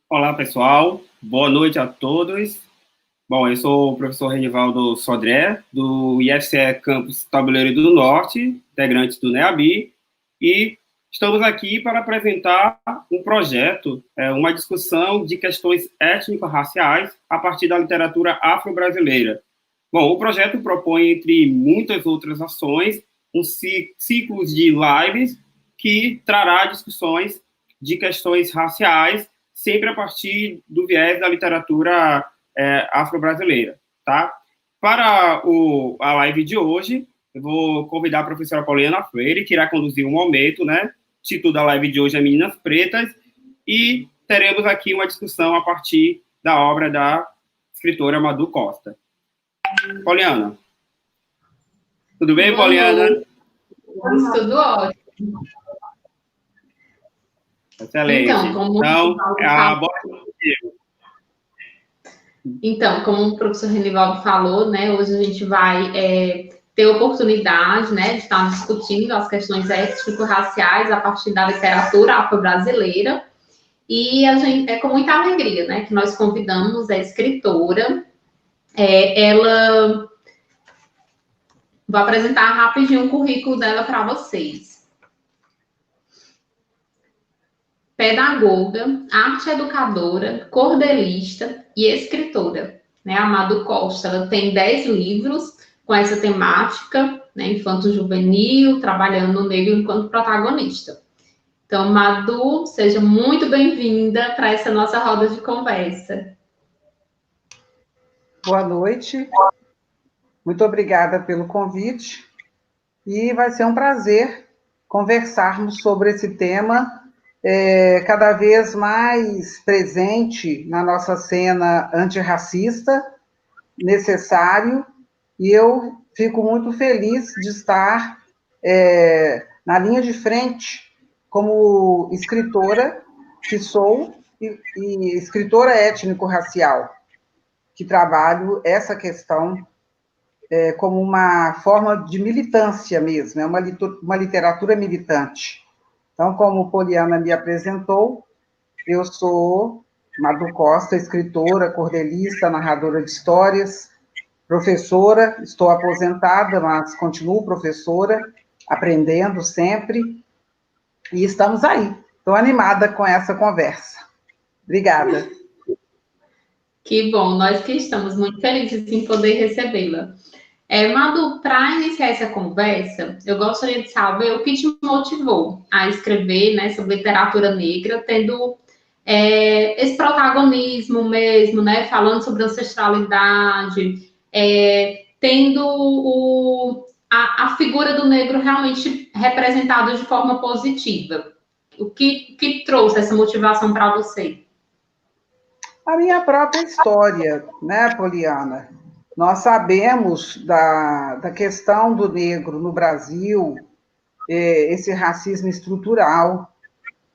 Olá, pessoal. Boa noite a todos. Bom, eu sou o professor Renivaldo Sodré, do IFCE Campus Tabuleiro do Norte, integrante do NEABI, e estamos aqui para apresentar um projeto, uma discussão de questões étnico-raciais a partir da literatura afro-brasileira. Bom, o projeto propõe, entre muitas outras ações, um ciclo de lives que trará discussões de questões raciais, sempre a partir do viés da literatura afro-brasileira, tá? Para a live de hoje, eu vou convidar a professora Poliana Freire, que irá conduzir um momento, né? O título da live de hoje é Meninas Pretas, e teremos aqui uma discussão a partir da obra da escritora Madu Costa. Poliana. Tudo bem, Boa Poliana? Noite. Tudo ótimo. Excelente. Como o professor Renivaldo falou, né, hoje a gente vai ter a oportunidade, né, de estar discutindo as questões étnico-raciais a partir da literatura afro-brasileira. E a gente, é com muita alegria, né, que nós convidamos a escritora. Ela vai apresentar rapidinho o currículo dela para vocês. Pedagoga, arte educadora, cordelista e escritora. Né? A Madu Costa, ela tem 10 livros com essa temática, né? Infanto-juvenil, trabalhando o negro enquanto protagonista. Então, Madu, seja muito bem-vinda para essa nossa roda de conversa. Boa noite. Muito obrigada pelo convite. E vai ser um prazer conversarmos sobre esse tema cada vez mais presente na nossa cena antirracista, necessário, e eu fico muito feliz de estar na linha de frente como escritora que sou e escritora étnico-racial, que trabalho essa questão como uma forma de militância mesmo, é uma literatura militante. Então, como Poliana me apresentou, eu sou Madu Costa, escritora, cordelista, narradora de histórias, professora, estou aposentada, mas continuo professora, aprendendo sempre, e estamos aí. Estou animada com essa conversa. Obrigada. Que bom, nós que estamos muito felizes em poder recebê-la. Madu, para iniciar essa conversa, eu gostaria de saber o que te motivou a escrever, né, sobre literatura negra, tendo esse protagonismo mesmo, né, falando sobre ancestralidade, tendo a figura do negro realmente representada de forma positiva. O que trouxe essa motivação para você? A minha própria história, né, Poliana? Nós sabemos da questão do negro no Brasil, esse racismo estrutural,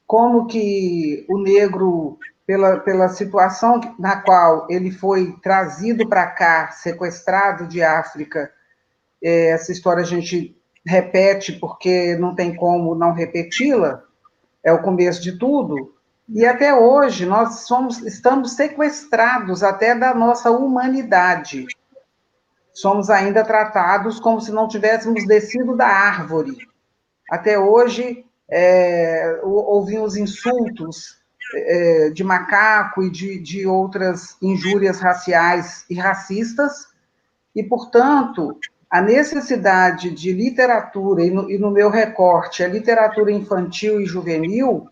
como que o negro, pela situação na qual ele foi trazido para cá, sequestrado de África, essa história a gente repete porque não tem como não repeti-la, é o começo de tudo, e até hoje nós estamos sequestrados até da nossa humanidade. Somos ainda tratados como se não tivéssemos descido da árvore. Até hoje, ouvimos insultos de macaco e de outras injúrias raciais e racistas, e, portanto, a necessidade de literatura, e no meu recorte, a literatura infantil e juvenil,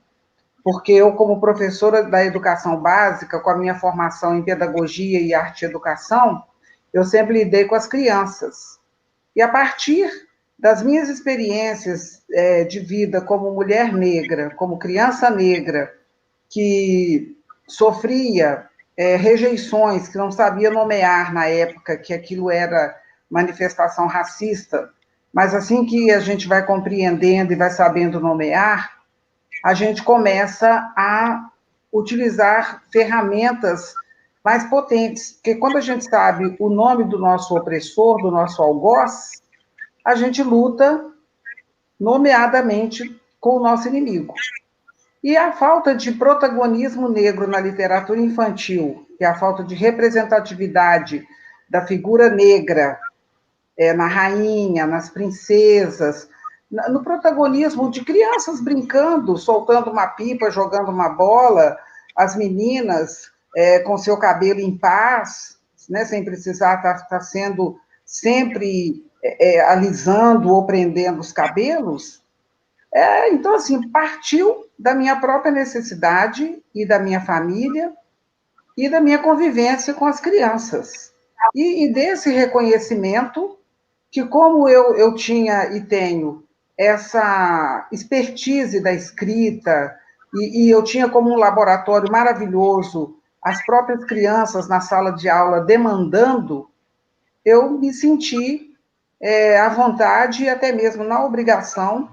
porque eu, como professora da educação básica, com a minha formação em pedagogia e arte e educação, eu sempre lidei com as crianças. E a partir das minhas experiências de vida como mulher negra, como criança negra, que sofria rejeições, que não sabia nomear na época que aquilo era manifestação racista, mas assim que a gente vai compreendendo e vai sabendo nomear, a gente começa a utilizar ferramentas mais potentes, porque quando a gente sabe o nome do nosso opressor, do nosso algoz, a gente luta nomeadamente com o nosso inimigo. E a falta de protagonismo negro na literatura infantil, e a falta de representatividade da figura negra na rainha, nas princesas, no protagonismo de crianças brincando, soltando uma pipa, jogando uma bola, as meninas com seu cabelo em paz, né, sem precisar estar sendo sempre alisando ou prendendo os cabelos. Então, assim, partiu da minha própria necessidade e da minha família e da minha convivência com as crianças. E desse reconhecimento que, como eu tinha e tenho essa expertise da escrita, e eu tinha como um laboratório maravilhoso as próprias crianças na sala de aula demandando, eu me senti à vontade e até mesmo na obrigação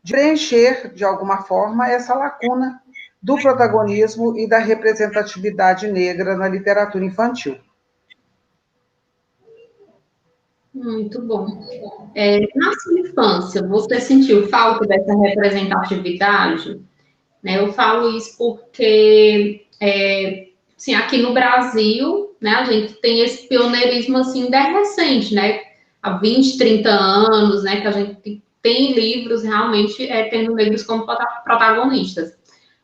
de preencher, de alguma forma, essa lacuna do protagonismo e da representatividade negra na literatura infantil. Muito bom. Na sua infância, você sentiu falta dessa representatividade? Né, eu falo isso porque, assim, aqui no Brasil, né, a gente tem esse pioneirismo, assim, recente, né? Há 20, 30 anos, né, que a gente tem livros realmente tendo negros como protagonistas.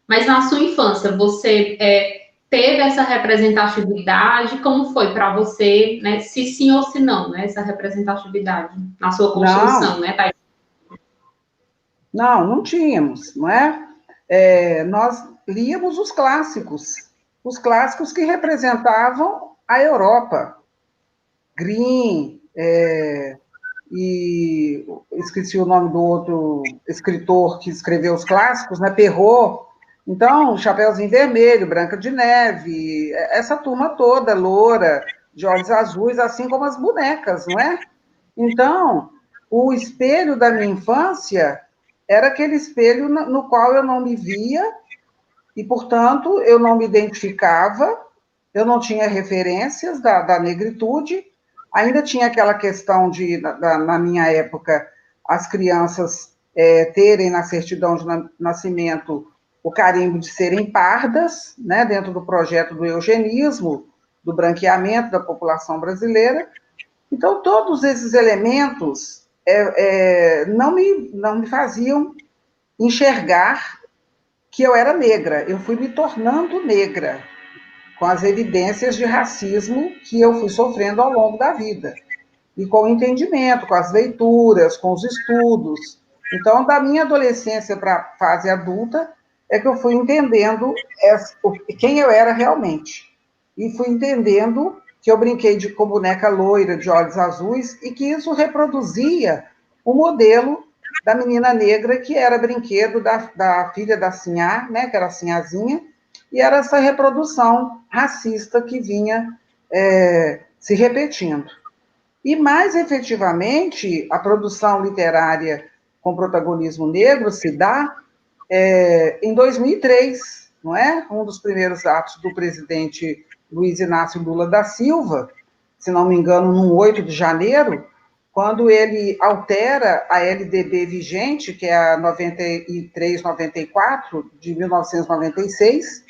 Mas na sua infância, você teve essa representatividade? Como foi para você, né? Se sim ou se não, né? Essa representatividade na sua construção, né, Thaís? Não tínhamos, não é? Nós líamos os clássicos que representavam a Europa. Grimm, e esqueci o nome do outro escritor que escreveu os clássicos, né? Perrault. Então, Chapeuzinho Vermelho, Branca de Neve, essa turma toda, loura, de olhos azuis, assim como as bonecas, não é? Então, o espelho da minha infância era aquele espelho no qual eu não me via e, portanto, eu não me identificava, eu não tinha referências da negritude, ainda tinha aquela questão de, na minha época, as crianças terem na certidão de nascimento o carimbo de serem pardas, né, dentro do projeto do eugenismo, do branqueamento da população brasileira. Então, todos esses elementos não me faziam enxergar que eu era negra. Eu fui me tornando negra, com as evidências de racismo que eu fui sofrendo ao longo da vida. E com o entendimento, com as leituras, com os estudos. Então, da minha adolescência para a fase adulta, é que eu fui entendendo quem eu era realmente. E fui entendendo que eu brinquei com boneca loira, de olhos azuis, e que isso reproduzia o modelo da menina negra, que era brinquedo da filha da Sinhá, né, que era a Sinhazinha, e era essa reprodução racista que vinha se repetindo. E, mais efetivamente, a produção literária com protagonismo negro se dá em 2003, não é? Um dos primeiros atos do presidente Luiz Inácio Lula da Silva, se não me engano, no 8 de janeiro, quando ele altera a LDB vigente, que é a 93/94, de 1996,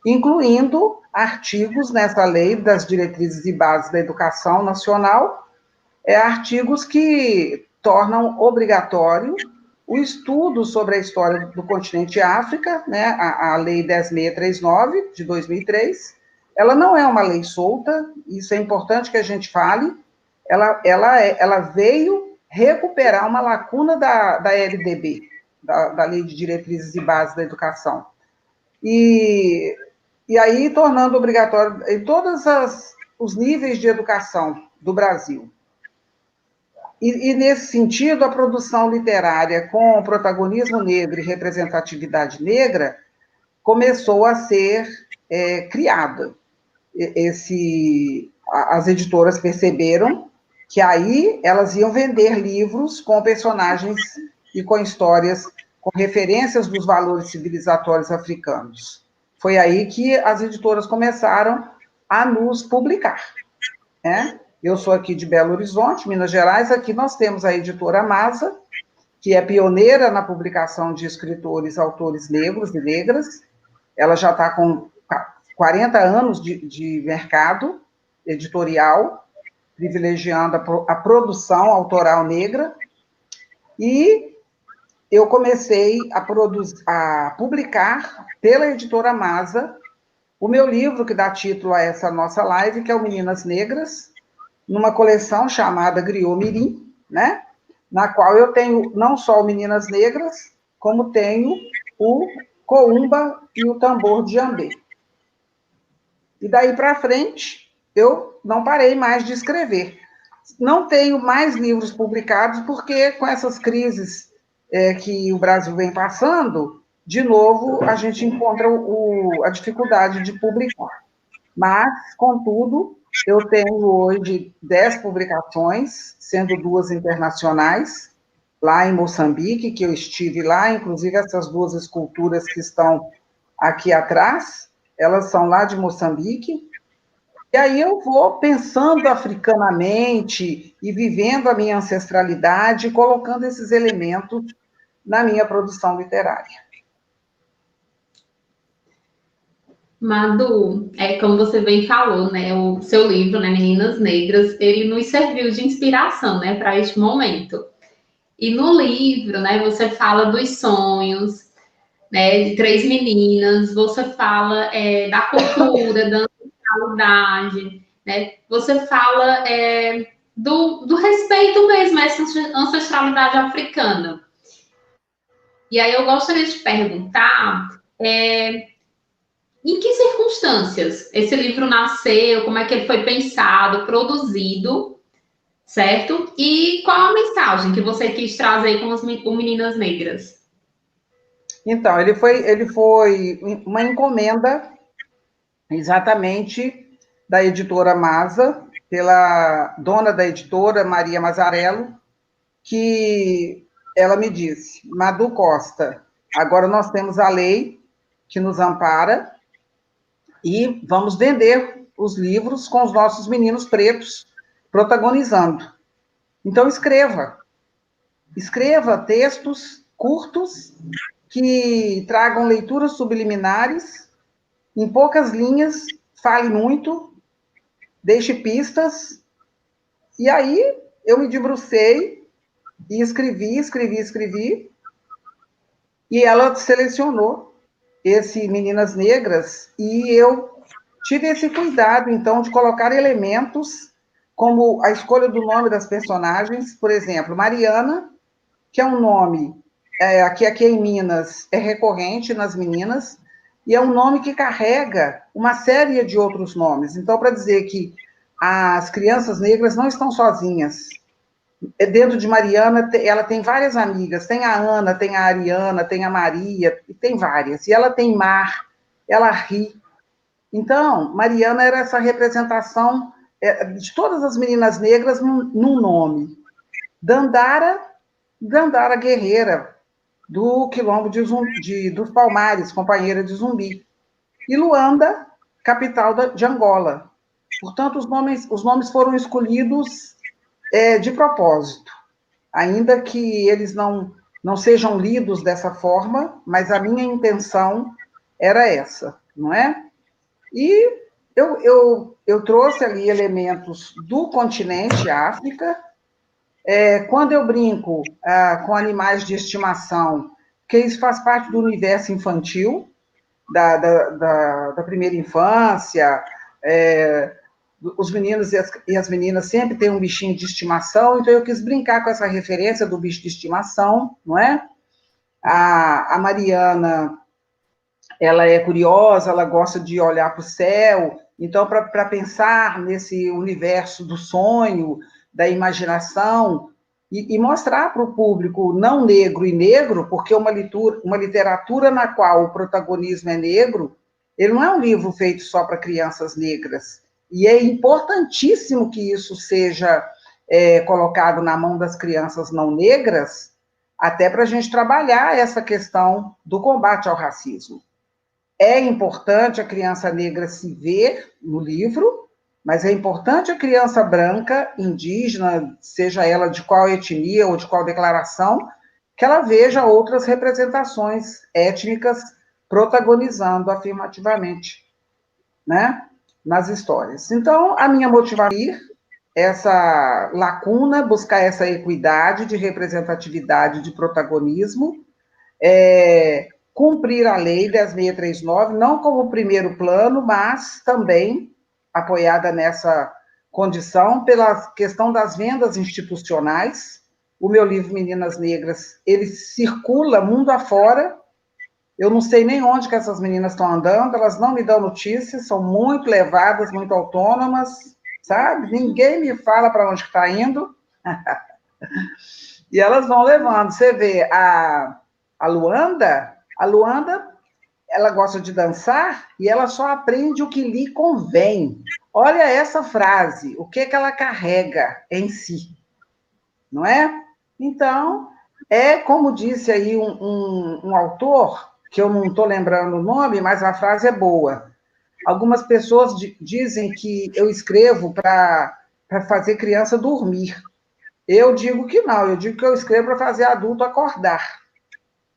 incluindo artigos nessa lei das diretrizes e bases da educação nacional, artigos que tornam obrigatório o estudo sobre a história do continente África, né, a Lei 10.639, de 2003, ela não é uma lei solta, isso é importante que a gente fale, ela veio recuperar uma lacuna da LDB, da Lei de Diretrizes e Bases da Educação. E aí, tornando obrigatório em todos os níveis de educação do Brasil. E, nesse sentido, a produção literária com protagonismo negro e representatividade negra começou a ser criada. As editoras perceberam que aí elas iam vender livros com personagens e com histórias, com referências dos valores civilizatórios africanos. Foi aí que as editoras começaram a nos publicar, né? Eu sou aqui de Belo Horizonte, Minas Gerais, aqui nós temos a editora Masa, que é pioneira na publicação de escritores, autores negros e negras. Ela já está com 40 anos de mercado editorial, privilegiando a produção autoral negra, e eu comecei a publicar pela editora Masa o meu livro que dá título a essa nossa live, que é o Meninas Negras, numa coleção chamada Griot Mirim, né? Na qual eu tenho não só o Meninas Negras, como tenho o Coumba e o Tambor de Jambê. E daí para frente, eu não parei mais de escrever. Não tenho mais livros publicados, porque com essas crises que o Brasil vem passando, de novo, a gente encontra a dificuldade de publicar. Mas, contudo, eu tenho hoje 10 publicações, sendo 2 internacionais, lá em Moçambique, que eu estive lá, inclusive essas 2 esculturas que estão aqui atrás, elas são lá de Moçambique. E aí eu vou pensando africanamente e vivendo a minha ancestralidade, colocando esses elementos na minha produção literária. Madu, como você bem falou, né, o seu livro, né, Meninas Negras, ele nos serviu de inspiração, né, para este momento. E no livro, né, você fala dos sonhos, né, de 3 meninas, você fala da cultura, da ancestralidade, né, você fala do respeito mesmo a essa ancestralidade africana. E aí eu gostaria de perguntar em que circunstâncias esse livro nasceu, como é que ele foi pensado, produzido, certo? E qual a mensagem que você quis trazer com o Meninas Negras? Então, ele foi uma encomenda, exatamente, da editora Masa, pela dona da editora, Maria Mazzarello, que ela me disse: Madu Costa, agora nós temos a lei que nos ampara e vamos vender os livros com os nossos meninos pretos protagonizando. Então, escreva textos curtos que tragam leituras subliminares, em poucas linhas, fale muito, deixe pistas. E aí eu me debrucei e escrevi, e ela selecionou esse Meninas Negras, e eu tive esse cuidado, então, de colocar elementos como a escolha do nome das personagens, por exemplo, Mariana, que é um nome que aqui em Minas é recorrente nas meninas, e é um nome que carrega uma série de outros nomes. Então, para dizer que as crianças negras não estão sozinhas. Dentro de Mariana, ela tem várias amigas, tem a Ana, tem a Ariana, tem a Maria, e tem várias. E ela tem Mar, ela ri. Então, Mariana era essa representação de todas as meninas negras num nome. Dandara Guerreira, do Quilombo dos Palmares, companheira de Zumbi. E Luanda, capital de Angola. Portanto, os nomes foram escolhidos de propósito, ainda que eles não sejam lidos dessa forma, mas a minha intenção era essa, não é? E eu trouxe ali elementos do continente África. Quando eu brinco com animais de estimação, que isso faz parte do universo infantil, da primeira infância, os meninos e as meninas sempre têm um bichinho de estimação, então eu quis brincar com essa referência do bicho de estimação, não é? A Mariana, ela é curiosa, ela gosta de olhar para o céu, então, para pensar nesse universo do sonho, da imaginação, e mostrar para o público não negro e negro, porque uma literatura na qual o protagonismo é negro, ele não é um livro feito só para crianças negras, e é importantíssimo que isso seja colocado na mão das crianças não negras, até para a gente trabalhar essa questão do combate ao racismo. É importante a criança negra se ver no livro, mas é importante a criança branca, indígena, seja ela de qual etnia ou de qual declaração, que ela veja outras representações étnicas protagonizando afirmativamente, né, nas histórias. Então, a minha motivação é essa lacuna, buscar essa equidade de representatividade, de protagonismo, cumprir a lei 10.639, não como primeiro plano, mas também apoiada nessa condição pela questão das vendas institucionais. O meu livro Meninas Negras, ele circula mundo afora. Eu não sei nem onde que essas meninas estão andando, elas não me dão notícias, são muito levadas, muito autônomas, sabe? Ninguém me fala para onde está indo. E elas vão levando. Você vê a Luanda, ela gosta de dançar e ela só aprende o que lhe convém. Olha essa frase, o que ela carrega em si, não é? Então, como disse aí um autor, que eu não estou lembrando o nome, mas a frase é boa. Algumas pessoas dizem que eu escrevo para fazer criança dormir. Eu digo que não, eu digo que eu escrevo para fazer adulto acordar.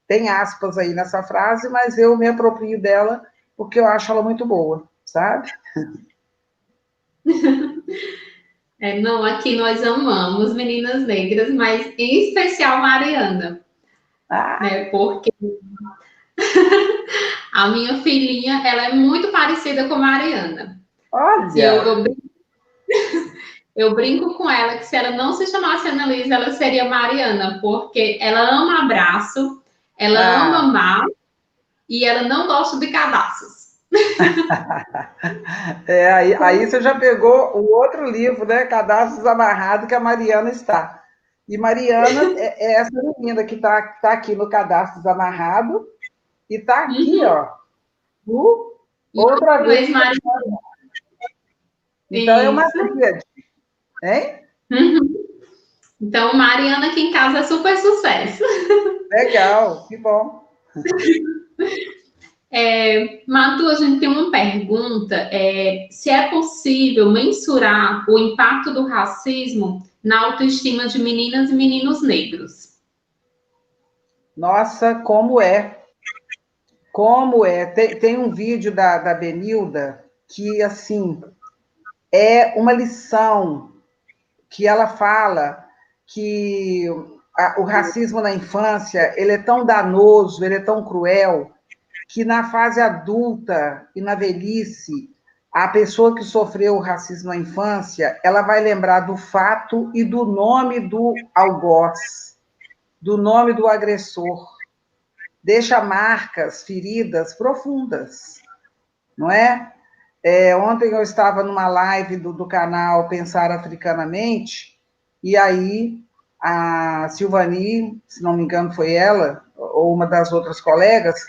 Tem aspas aí nessa frase, mas eu me aproprio dela porque eu acho ela muito boa, sabe? Não, aqui nós amamos Meninas Negras, mas em especial Mariana, né? Porque a minha filhinha, ela é muito parecida com Mariana. Olha! Eu brinco com ela que se ela não se chamasse Annalise, ela seria Mariana, porque ela ama abraço, ela ama amar e ela não gosta de cadastros. Aí você já pegou o outro livro, né? Cadastros Amarrados, que a Mariana está. E Mariana é essa menina que está aqui no Cadastros Amarrado e está aqui, ó. Outra vez. Então é uma tríade, hein? Então, Mariana aqui em casa é super sucesso. Legal, que bom. Matu, a gente tem uma pergunta, se é possível mensurar o impacto do racismo na autoestima de meninas e meninos negros? Nossa, como é? Como é? Tem um vídeo da Benilda que, assim, é uma lição que ela fala que o racismo na infância, ele é tão danoso, ele é tão cruel, que na fase adulta e na velhice, a pessoa que sofreu o racismo na infância, ela vai lembrar do fato e do nome do algoz, do nome do agressor. Deixa marcas, feridas profundas, não é? Ontem eu estava numa live do canal Pensar Africanamente, e aí a Silvani, se não me engano foi ela, ou uma das outras colegas,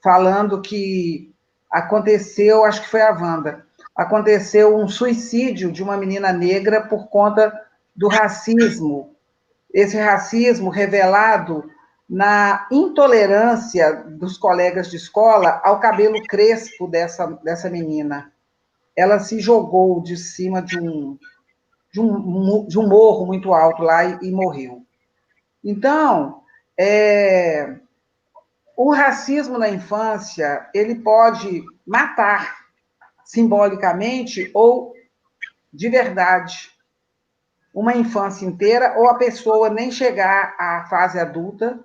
falando que aconteceu, acho que foi a Wanda, aconteceu um suicídio de uma menina negra por conta do racismo. Esse racismo revelado na intolerância dos colegas de escola ao cabelo crespo dessa menina. Ela se jogou de cima de um morro muito alto lá e morreu. Então, o racismo na infância, ele pode matar simbolicamente ou de verdade uma infância inteira, ou a pessoa nem chegar à fase adulta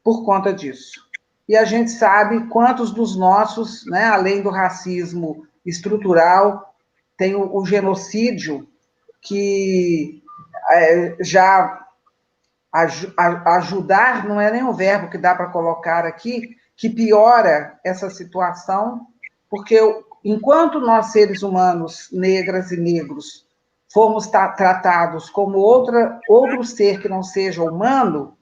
por conta disso. E a gente sabe quantos dos nossos, né, além do racismo estrutural, tem o genocídio, que já ajudar não é nem um verbo que dá para colocar aqui, que piora essa situação, porque enquanto nós, seres humanos, negras e negros, formos tratados como outro ser que não seja humano,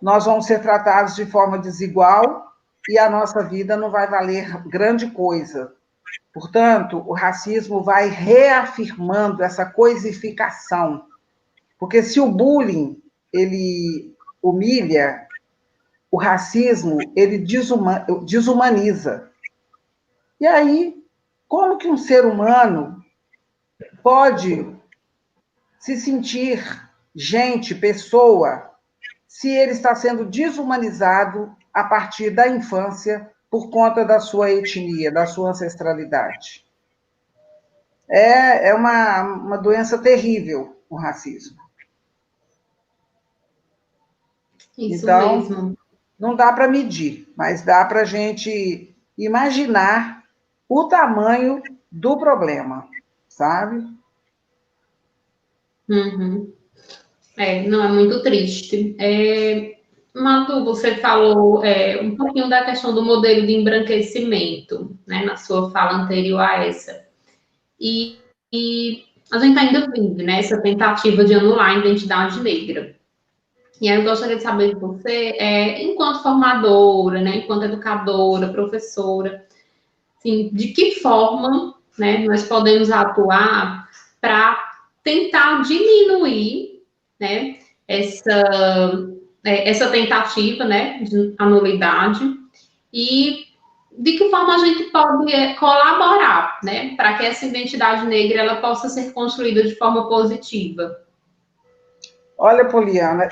nós vamos ser tratados de forma desigual e a nossa vida não vai valer grande coisa. Portanto, o racismo vai reafirmando essa coisificação. Porque se o bullying, ele humilha, o racismo, ele desumaniza. E aí, como que um ser humano pode se sentir gente, pessoa, se ele está sendo desumanizado a partir da infância por conta da sua etnia, da sua ancestralidade. É uma doença terrível, o racismo. Isso então, mesmo. Não dá para medir, mas dá para a gente imaginar o tamanho do problema, sabe? Uhum. Não, é muito triste. Matu, você falou um pouquinho da questão do modelo de embranquecimento, né, na sua fala anterior a essa. E a gente ainda vive, né, essa tentativa de anular a identidade negra. E aí eu gostaria de saber de você, enquanto formadora, né, enquanto educadora, professora, assim, de que forma, né, nós podemos atuar para tentar diminuir, né, essa tentativa, né, de anulidade e de que forma a gente pode colaborar, né, para que essa identidade negra ela possa ser construída de forma positiva. Olha, Poliana,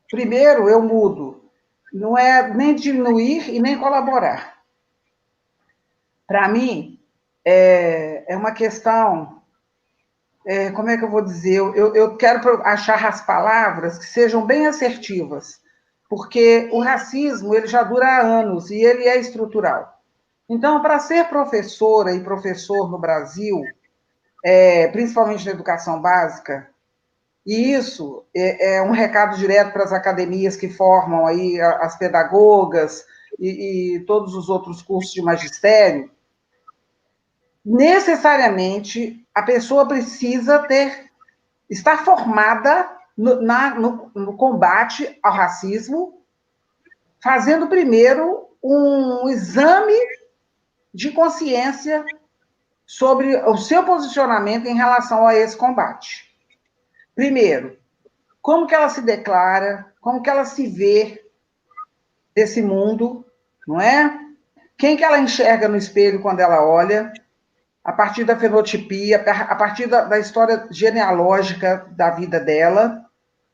primeiro eu mudo. Não é nem diminuir e nem colaborar. Para mim, é uma questão, como é que eu vou dizer? Eu quero achar as palavras que sejam bem assertivas, porque o racismo ele já dura há anos e ele é estrutural. Então, para ser professora e professor no Brasil, principalmente na educação básica, e isso é um recado direto para as academias que formam aí as pedagogas e todos os outros cursos de magistério, necessariamente a pessoa precisa estar formada no combate ao racismo, fazendo primeiro um exame de consciência sobre o seu posicionamento em relação a esse combate. Primeiro, como que ela se declara, como que ela se vê desse mundo, não é? Quem que ela enxerga no espelho quando ela olha, a partir da fenotipia, a partir da história genealógica da vida dela,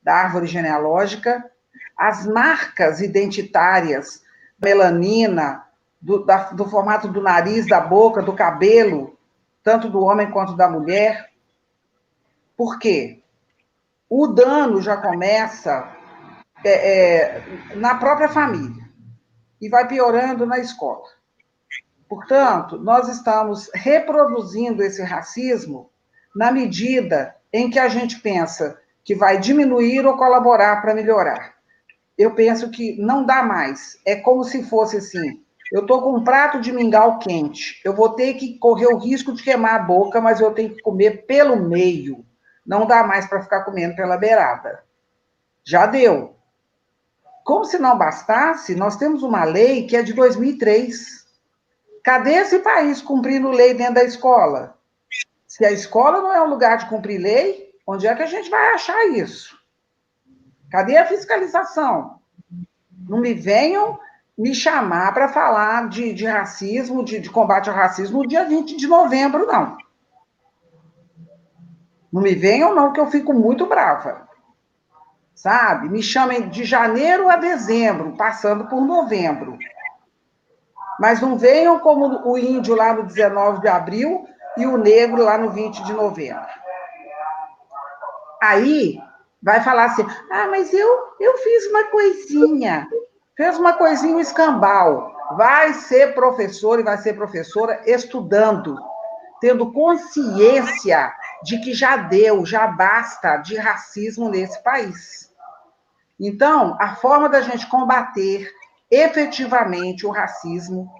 da árvore genealógica, as marcas identitárias, melanina, do formato do nariz, da boca, do cabelo, tanto do homem quanto da mulher. Por quê? O dano já começa na própria família e vai piorando na escola. Portanto, nós estamos reproduzindo esse racismo na medida em que a gente pensa que vai diminuir ou colaborar para melhorar. Eu penso que não dá mais. É como se fosse assim, eu estou com um prato de mingau quente, eu vou ter que correr o risco de queimar a boca, mas eu tenho que comer pelo meio. Não dá mais para ficar comendo pela beirada. Já deu. Como se não bastasse, nós temos uma lei que é de 2003. Cadê esse país cumprindo lei dentro da escola? Se a escola não é um lugar de cumprir lei, onde é que a gente vai achar isso? Cadê a fiscalização? Não me venham me chamar para falar de racismo, de combate ao racismo no dia 20 de novembro, não. Não me venham, não, que eu fico muito brava. Sabe? Me chamem de janeiro a dezembro, passando por novembro. Mas não venham como o índio lá no 19 de abril e o negro lá no 20 de novembro. Aí vai falar assim, mas eu fiz uma coisinha. Fez uma coisinha, um escambau. Vai ser professor e vai ser professora estudando, tendo consciência de que já deu, já basta de racismo nesse país. Então, a forma da gente combater efetivamente o racismo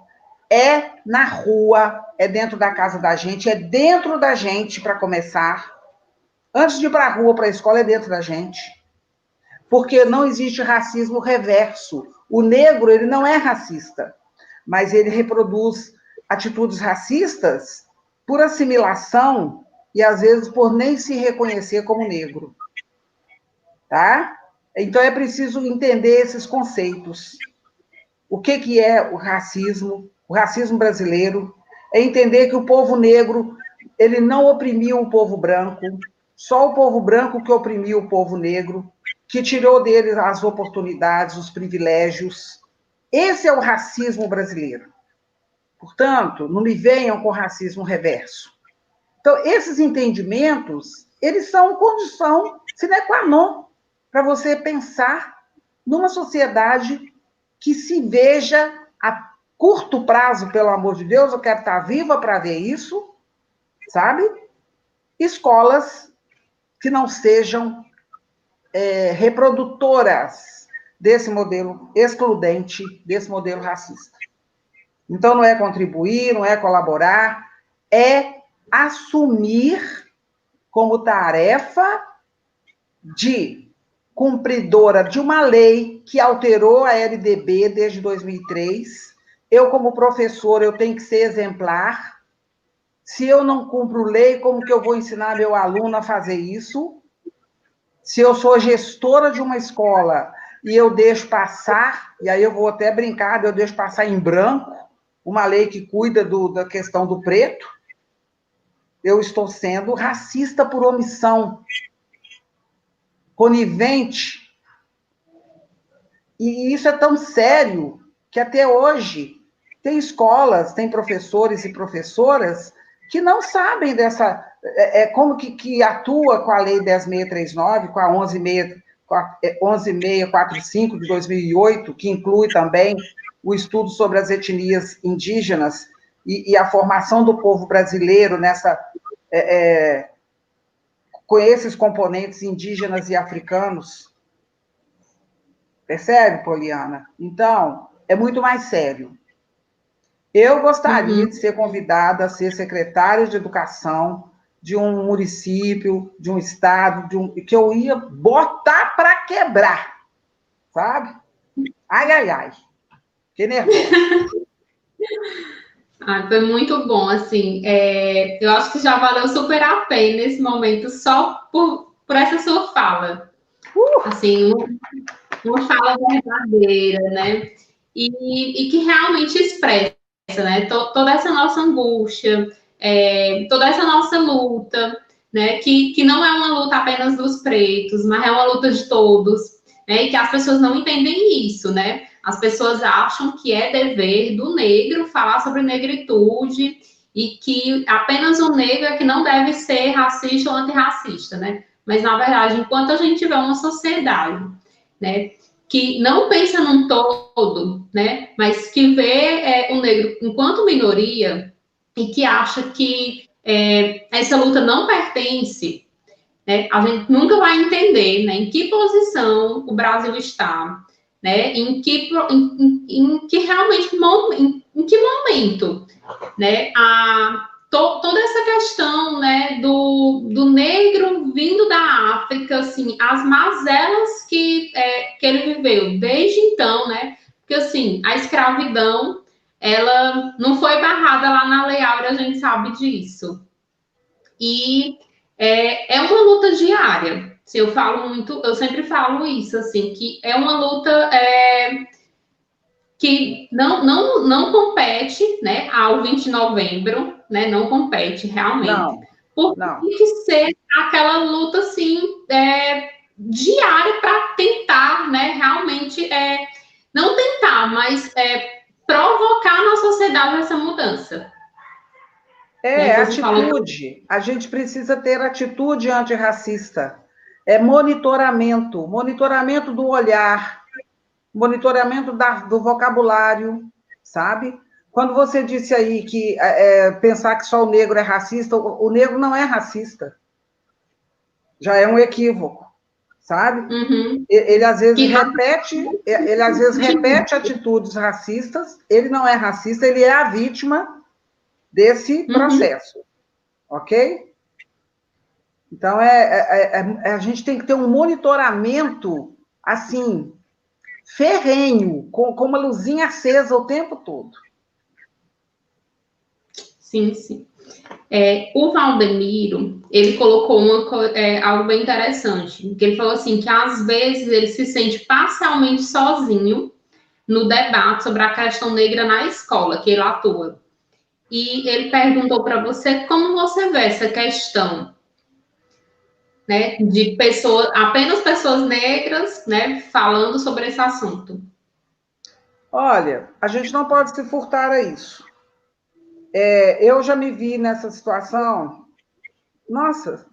é na rua, é dentro da casa da gente, é dentro da gente, para começar. Antes de ir para a rua, para a escola, é dentro da gente. Porque não existe racismo reverso. O negro, ele não é racista, mas ele reproduz atitudes racistas por assimilação e, às vezes, por nem se reconhecer como negro. Tá? Então, é preciso entender esses conceitos. O que é o racismo brasileiro, é entender que o povo negro, ele não oprimiu o povo branco, só o povo branco que oprimiu o povo negro. que tirou deles as oportunidades, os privilégios. Esse é o racismo brasileiro. Portanto, não me venham com racismo reverso. Então, esses entendimentos, eles são condição sine qua non para você pensar numa sociedade que se veja a curto prazo, pelo amor de Deus, eu quero estar viva para ver isso, sabe? Escolas que não sejam reprodutoras desse modelo excludente, desse modelo racista. Então, não é contribuir, não é colaborar, é assumir como tarefa de cumpridora de uma lei que alterou a LDB desde 2003. Eu, como professor, eu tenho que ser exemplar. Se eu não cumpro lei, como que eu vou ensinar meu aluno a fazer isso? Se eu sou gestora de uma escola e eu deixo passar, e aí eu vou até brincar, eu deixo passar em branco uma lei que cuida da questão do preto, eu estou sendo racista por omissão, conivente. E isso é tão sério que até hoje tem escolas, tem professores e professoras que não sabem dessa... como que atua com a Lei 10.639, com a 11.645 de 2008, que inclui também o estudo sobre as etnias indígenas e a formação do povo brasileiro com esses componentes indígenas e africanos. Percebe, Poliana? Então, é muito mais sério. Eu gostaria de ser convidada a ser secretária de educação de um município, de um estado, que eu ia botar para quebrar, sabe? Ai, ai, ai. Que nervoso. Foi muito bom, assim, eu acho que já valeu super a pena nesse momento, só por essa sua fala. Assim, uma fala verdadeira, né? E que realmente expressa, né? Toda essa nossa angústia, toda essa nossa luta, né? Que não é uma luta apenas dos pretos, mas é uma luta de todos, né? E que as pessoas não entendem isso, né? As pessoas acham que é dever do negro falar sobre negritude e que apenas o negro é que não deve ser racista ou antirracista, né? Mas, na verdade, enquanto a gente tiver uma sociedade, né, que não pensa num todo, né, mas que vê o negro enquanto minoria e que acha que essa luta não pertence, né, a gente nunca vai entender, né, em que posição o Brasil está, né, em que realmente, em que momento, né, toda essa questão, né, do negro vindo da África, assim, as mazelas que ele viveu desde então, né, porque, assim, a escravidão, ela não foi barrada lá na Lei Áurea, a gente sabe disso. E é uma luta diária. Eu sempre falo isso, assim, que é uma luta que não compete, né, ao 20 de novembro, né, não compete realmente. Porque tem que ser aquela luta, assim, diária para tentar, né, realmente, não tentar, mas provocar na sociedade essa mudança. Atitude. A gente precisa ter atitude antirracista. Monitoramento do olhar, monitoramento do vocabulário, sabe? Quando você disse aí que pensar que só o negro é racista, o negro não é racista. Já é um equívoco, sabe? Ele às vezes repete atitudes racistas, ele não é racista, ele é a vítima desse processo, ok? Então, a gente tem que ter um monitoramento, assim, ferrenho, com uma luzinha acesa o tempo todo. Sim, sim. O Valdemiro, ele colocou algo bem interessante, que ele falou assim, que às vezes ele se sente parcialmente sozinho no debate sobre a questão negra na escola, que ele atua. E ele perguntou para você como você vê essa questão. né, de pessoas, apenas pessoas negras, né, falando sobre esse assunto? Olha, a gente não pode se furtar a isso. Eu já me vi nessa situação, nossa,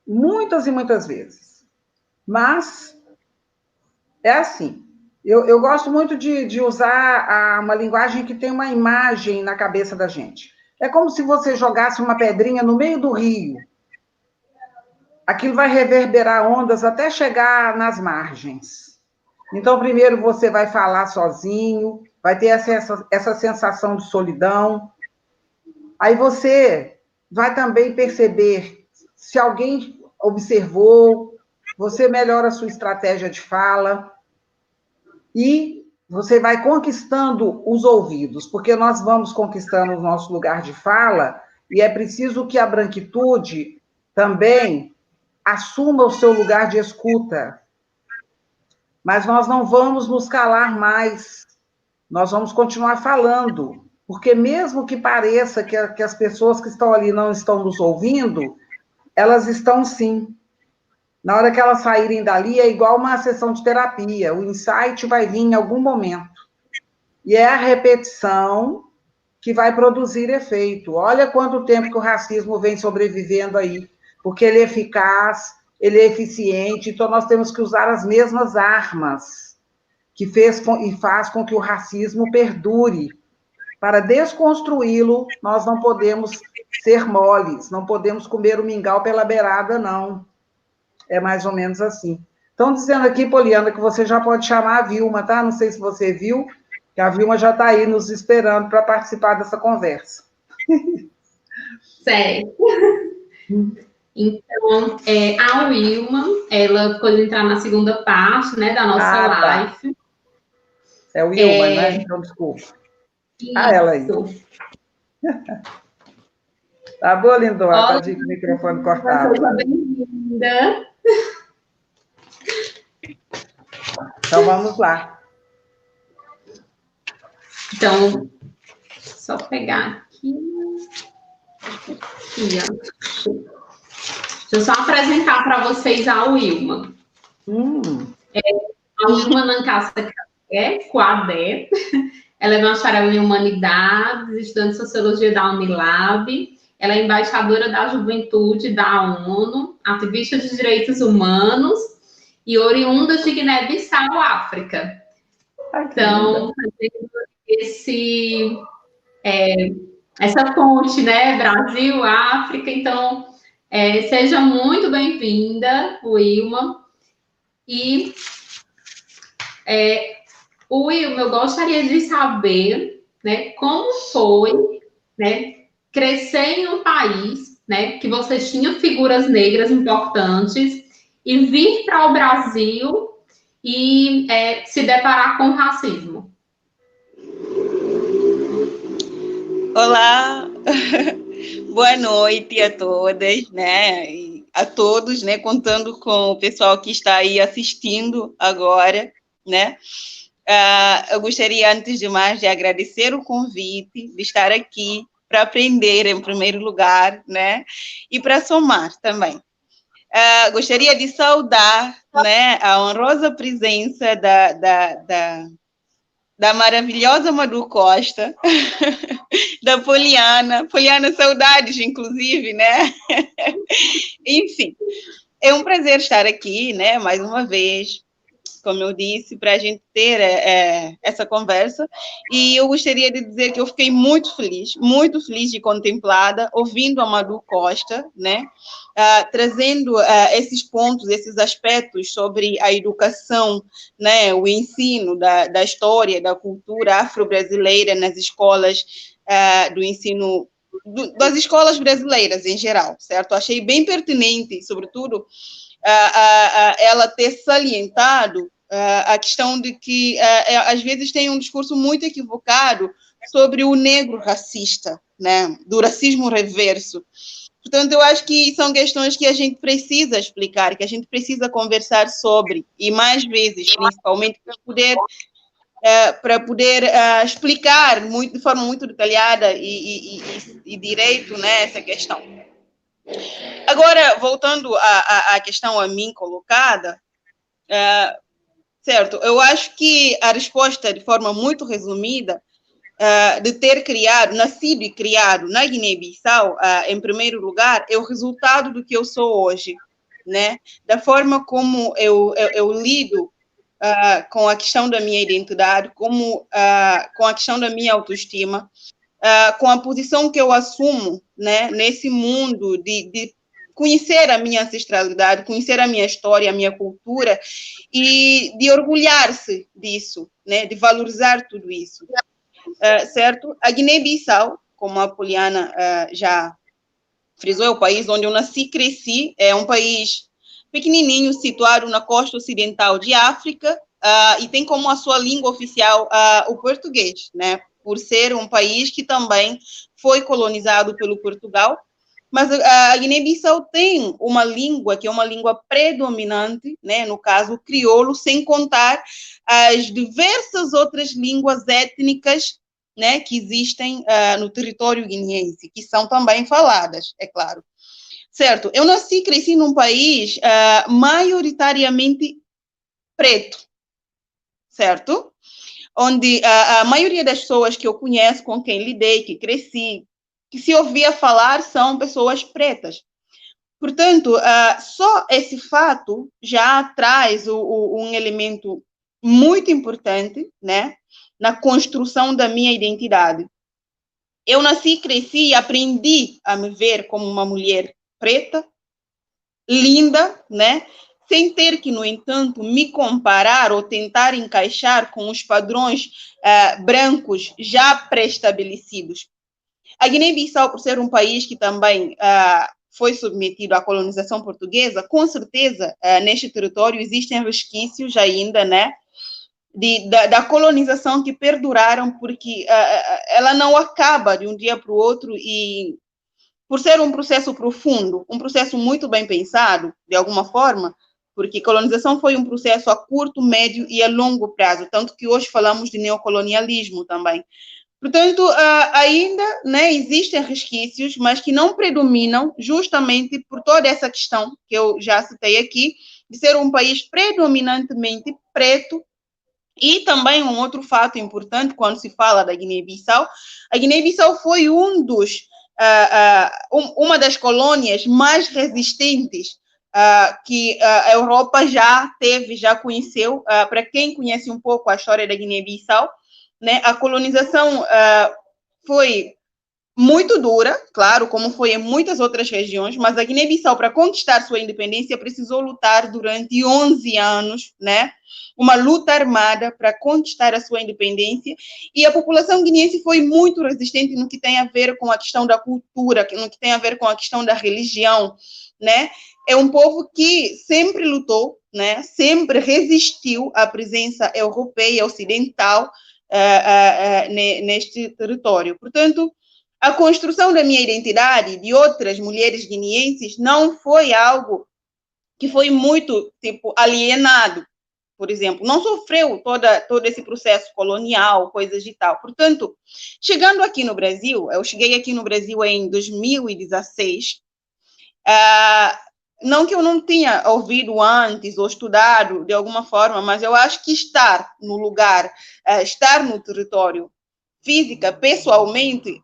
muitas e muitas vezes. Mas é assim. Eu gosto muito de usar uma linguagem que tem uma imagem na cabeça da gente. É como se você jogasse uma pedrinha no meio do rio. Aquilo vai reverberar ondas até chegar nas margens. Então, primeiro você vai falar sozinho, vai ter essa sensação de solidão. Aí você vai também perceber se alguém observou, você melhora a sua estratégia de fala e você vai conquistando os ouvidos, porque nós vamos conquistando o nosso lugar de fala e é preciso que a branquitude também assuma o seu lugar de escuta. Mas nós não vamos nos calar mais, nós vamos continuar falando, porque mesmo que pareça que as pessoas que estão ali não estão nos ouvindo, elas estão sim. Na hora que elas saírem dali, é igual uma sessão de terapia, o insight vai vir em algum momento. E é a repetição que vai produzir efeito. Olha quanto tempo que o racismo vem sobrevivendo aí, porque ele é eficaz, ele é eficiente, então nós temos que usar as mesmas armas que faz com que o racismo perdure. Para desconstruí-lo, nós não podemos ser moles, não podemos comer o mingau pela beirada, não. É mais ou menos assim. Estão dizendo aqui, Poliana, que você já pode chamar a Vilma, tá? Não sei se você viu, que a Vilma já está aí nos esperando para participar dessa conversa. Certo. Então, a Wilma, ela pode entrar na segunda parte, né, da nossa live. Tá. É o Wilma, né? Então, desculpa. Isso. Ela aí. Tá bom, lindona? Tá de microfone cortado. Seja bem-vinda. Então, vamos lá. Então, só pegar aqui. Deixa eu só apresentar para vocês a Wilma. A Wilma Nancassa Coadé. Ela é bacharel em Humanidades, estudante de Sociologia da Unilab. Ela é embaixadora da Juventude da ONU, ativista de direitos humanos e oriunda de Guiné-Bissau, África. Então, fazendo essa ponte, né, Brasil, África. Então, seja muito bem-vinda, Wilma. E, Wilma, eu gostaria de saber, né, como foi, né, crescer em um país, né, que você tinha figuras negras importantes e vir para o Brasil e se deparar com o racismo. Olá, boa noite a todas, né, e a todos, né, contando com o pessoal que está aí assistindo agora, né. Eu gostaria, antes de mais, de agradecer o convite, de estar aqui para aprender, em primeiro lugar, né, e para somar também. Gostaria de saudar, né, a honrosa presença da maravilhosa Madu Costa, da Poliana, saudades, inclusive, né? Enfim, é um prazer estar aqui, né, mais uma vez, como eu disse, para a gente ter essa conversa, e eu gostaria de dizer que eu fiquei muito feliz de contemplada, ouvindo a Madu Costa, né, trazendo esses pontos, esses aspectos sobre a educação, né, o ensino da história, da cultura afro-brasileira nas escolas do ensino, das escolas brasileiras em geral, certo? Achei bem pertinente, sobretudo, ela ter salientado a questão de que, às vezes, tem um discurso muito equivocado sobre o negro racista, né, do racismo reverso. Portanto, eu acho que são questões que a gente precisa explicar, que a gente precisa conversar sobre, e mais vezes, principalmente, para poder explicar de forma muito detalhada e direito, né, essa questão. Agora, voltando à questão a mim colocada, certo, eu acho que a resposta, de forma muito resumida, de ter nascido e criado na Guiné-Bissau, em primeiro lugar, é o resultado do que eu sou hoje, né? Da forma como eu lido com a questão da minha identidade, com a questão da minha autoestima, com a posição que eu assumo, né, nesse mundo de conhecer a minha ancestralidade, conhecer a minha história, a minha cultura e de orgulhar-se disso, né, de valorizar tudo isso. Certo? A Guiné-Bissau, como a Poliana já frisou, é o país onde eu nasci e cresci, é um país pequenininho, situado na costa ocidental de África, e tem como a sua língua oficial o português, né? Por ser um país que também foi colonizado pelo Portugal, mas a Guiné-Bissau tem uma língua que é uma língua predominante, né? No caso, o crioulo, sem contar as diversas outras línguas étnicas, né, que existem no território guineense, que são também faladas, é claro. Certo, eu nasci e cresci num país maioritariamente preto, certo? Onde a maioria das pessoas que eu conheço, com quem lidei, que cresci, que se ouvia falar, são pessoas pretas. Portanto, só esse fato já traz um elemento muito importante, né, na construção da minha identidade. Eu nasci, cresci e aprendi a me ver como uma mulher preta, linda, né, sem ter que, no entanto, me comparar ou tentar encaixar com os padrões brancos já pré-estabelecidos. A Guiné-Bissau, por ser um país que também foi submetido à colonização portuguesa, com certeza, neste território existem resquícios ainda, né, da colonização que perduraram, porque ela não acaba de um dia para o outro e, por ser um processo profundo, um processo muito bem pensado, de alguma forma, porque colonização foi um processo a curto, médio e a longo prazo, tanto que hoje falamos de neocolonialismo também. Portanto, ainda, né, existem resquícios, mas que não predominam justamente por toda essa questão que eu já citei aqui, de ser um país predominantemente preto. E também um outro fato importante quando se fala da Guiné-Bissau, a Guiné-Bissau foi uma das colônias mais resistentes que a Europa já teve, já conheceu. Para quem conhece um pouco a história da Guiné-Bissau, né, a colonização foi muito dura, claro, como foi em muitas outras regiões, mas a Guiné-Bissau, para conquistar sua independência, precisou lutar durante 11 anos, né? Uma luta armada para conquistar a sua independência, e a população guineense foi muito resistente no que tem a ver com a questão da cultura, no que tem a ver com a questão da religião, né? É um povo que sempre lutou, né? Sempre resistiu à presença europeia, ocidental, neste território. Portanto, a construção da minha identidade de outras mulheres guineenses não foi algo que foi muito, tipo, alienado, por exemplo. Não sofreu todo esse processo colonial, coisas de tal. Portanto, chegando aqui no Brasil, eu cheguei aqui no Brasil em 2016, não que eu não tenha ouvido antes ou estudado de alguma forma, mas eu acho que estar no lugar, estar no território, física, pessoalmente,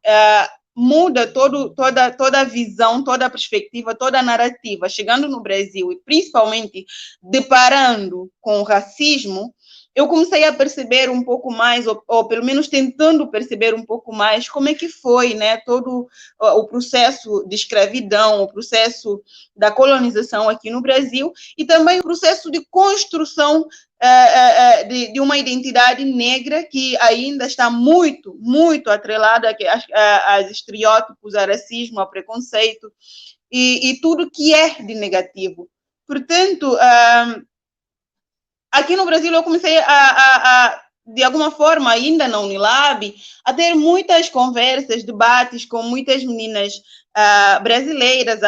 muda toda a visão, toda a perspectiva, toda a narrativa. Chegando no Brasil e principalmente deparando com o racismo, eu comecei a perceber um pouco mais, ou pelo menos tentando perceber um pouco mais, como é que foi, né, todo o processo de escravidão, o processo da colonização aqui no Brasil, e também o processo de construção de uma identidade negra que ainda está muito, muito atrelada a estereótipos, a racismo, a preconceito e tudo que é de negativo. Portanto, aqui no Brasil eu comecei de alguma forma, ainda na Unilab, a ter muitas conversas, debates com muitas meninas brasileiras,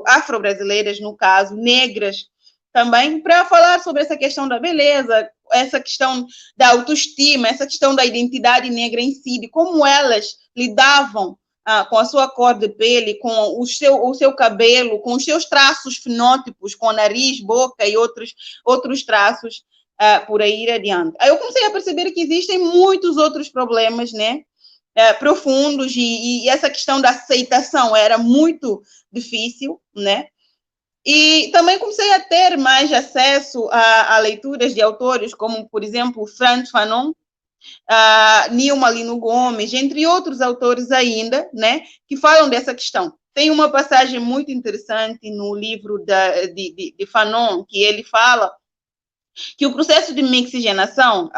afro-brasileiras, no caso, negras, também, para falar sobre essa questão da beleza, essa questão da autoestima, essa questão da identidade negra em si, de como elas lidavam com a sua cor de pele, com o seu cabelo, com os seus traços fenótipos, com nariz, boca e outros traços por aí adiante. Aí eu comecei a perceber que existem muitos outros problemas, né, profundos, e essa questão da aceitação era muito difícil, né? E também comecei a ter mais acesso a leituras de autores como, por exemplo, Frantz Fanon, Nilma Lino Gomes, entre outros autores ainda, né, que falam dessa questão. Tem uma passagem muito interessante no livro de Fanon, que ele fala que o processo de mixigenação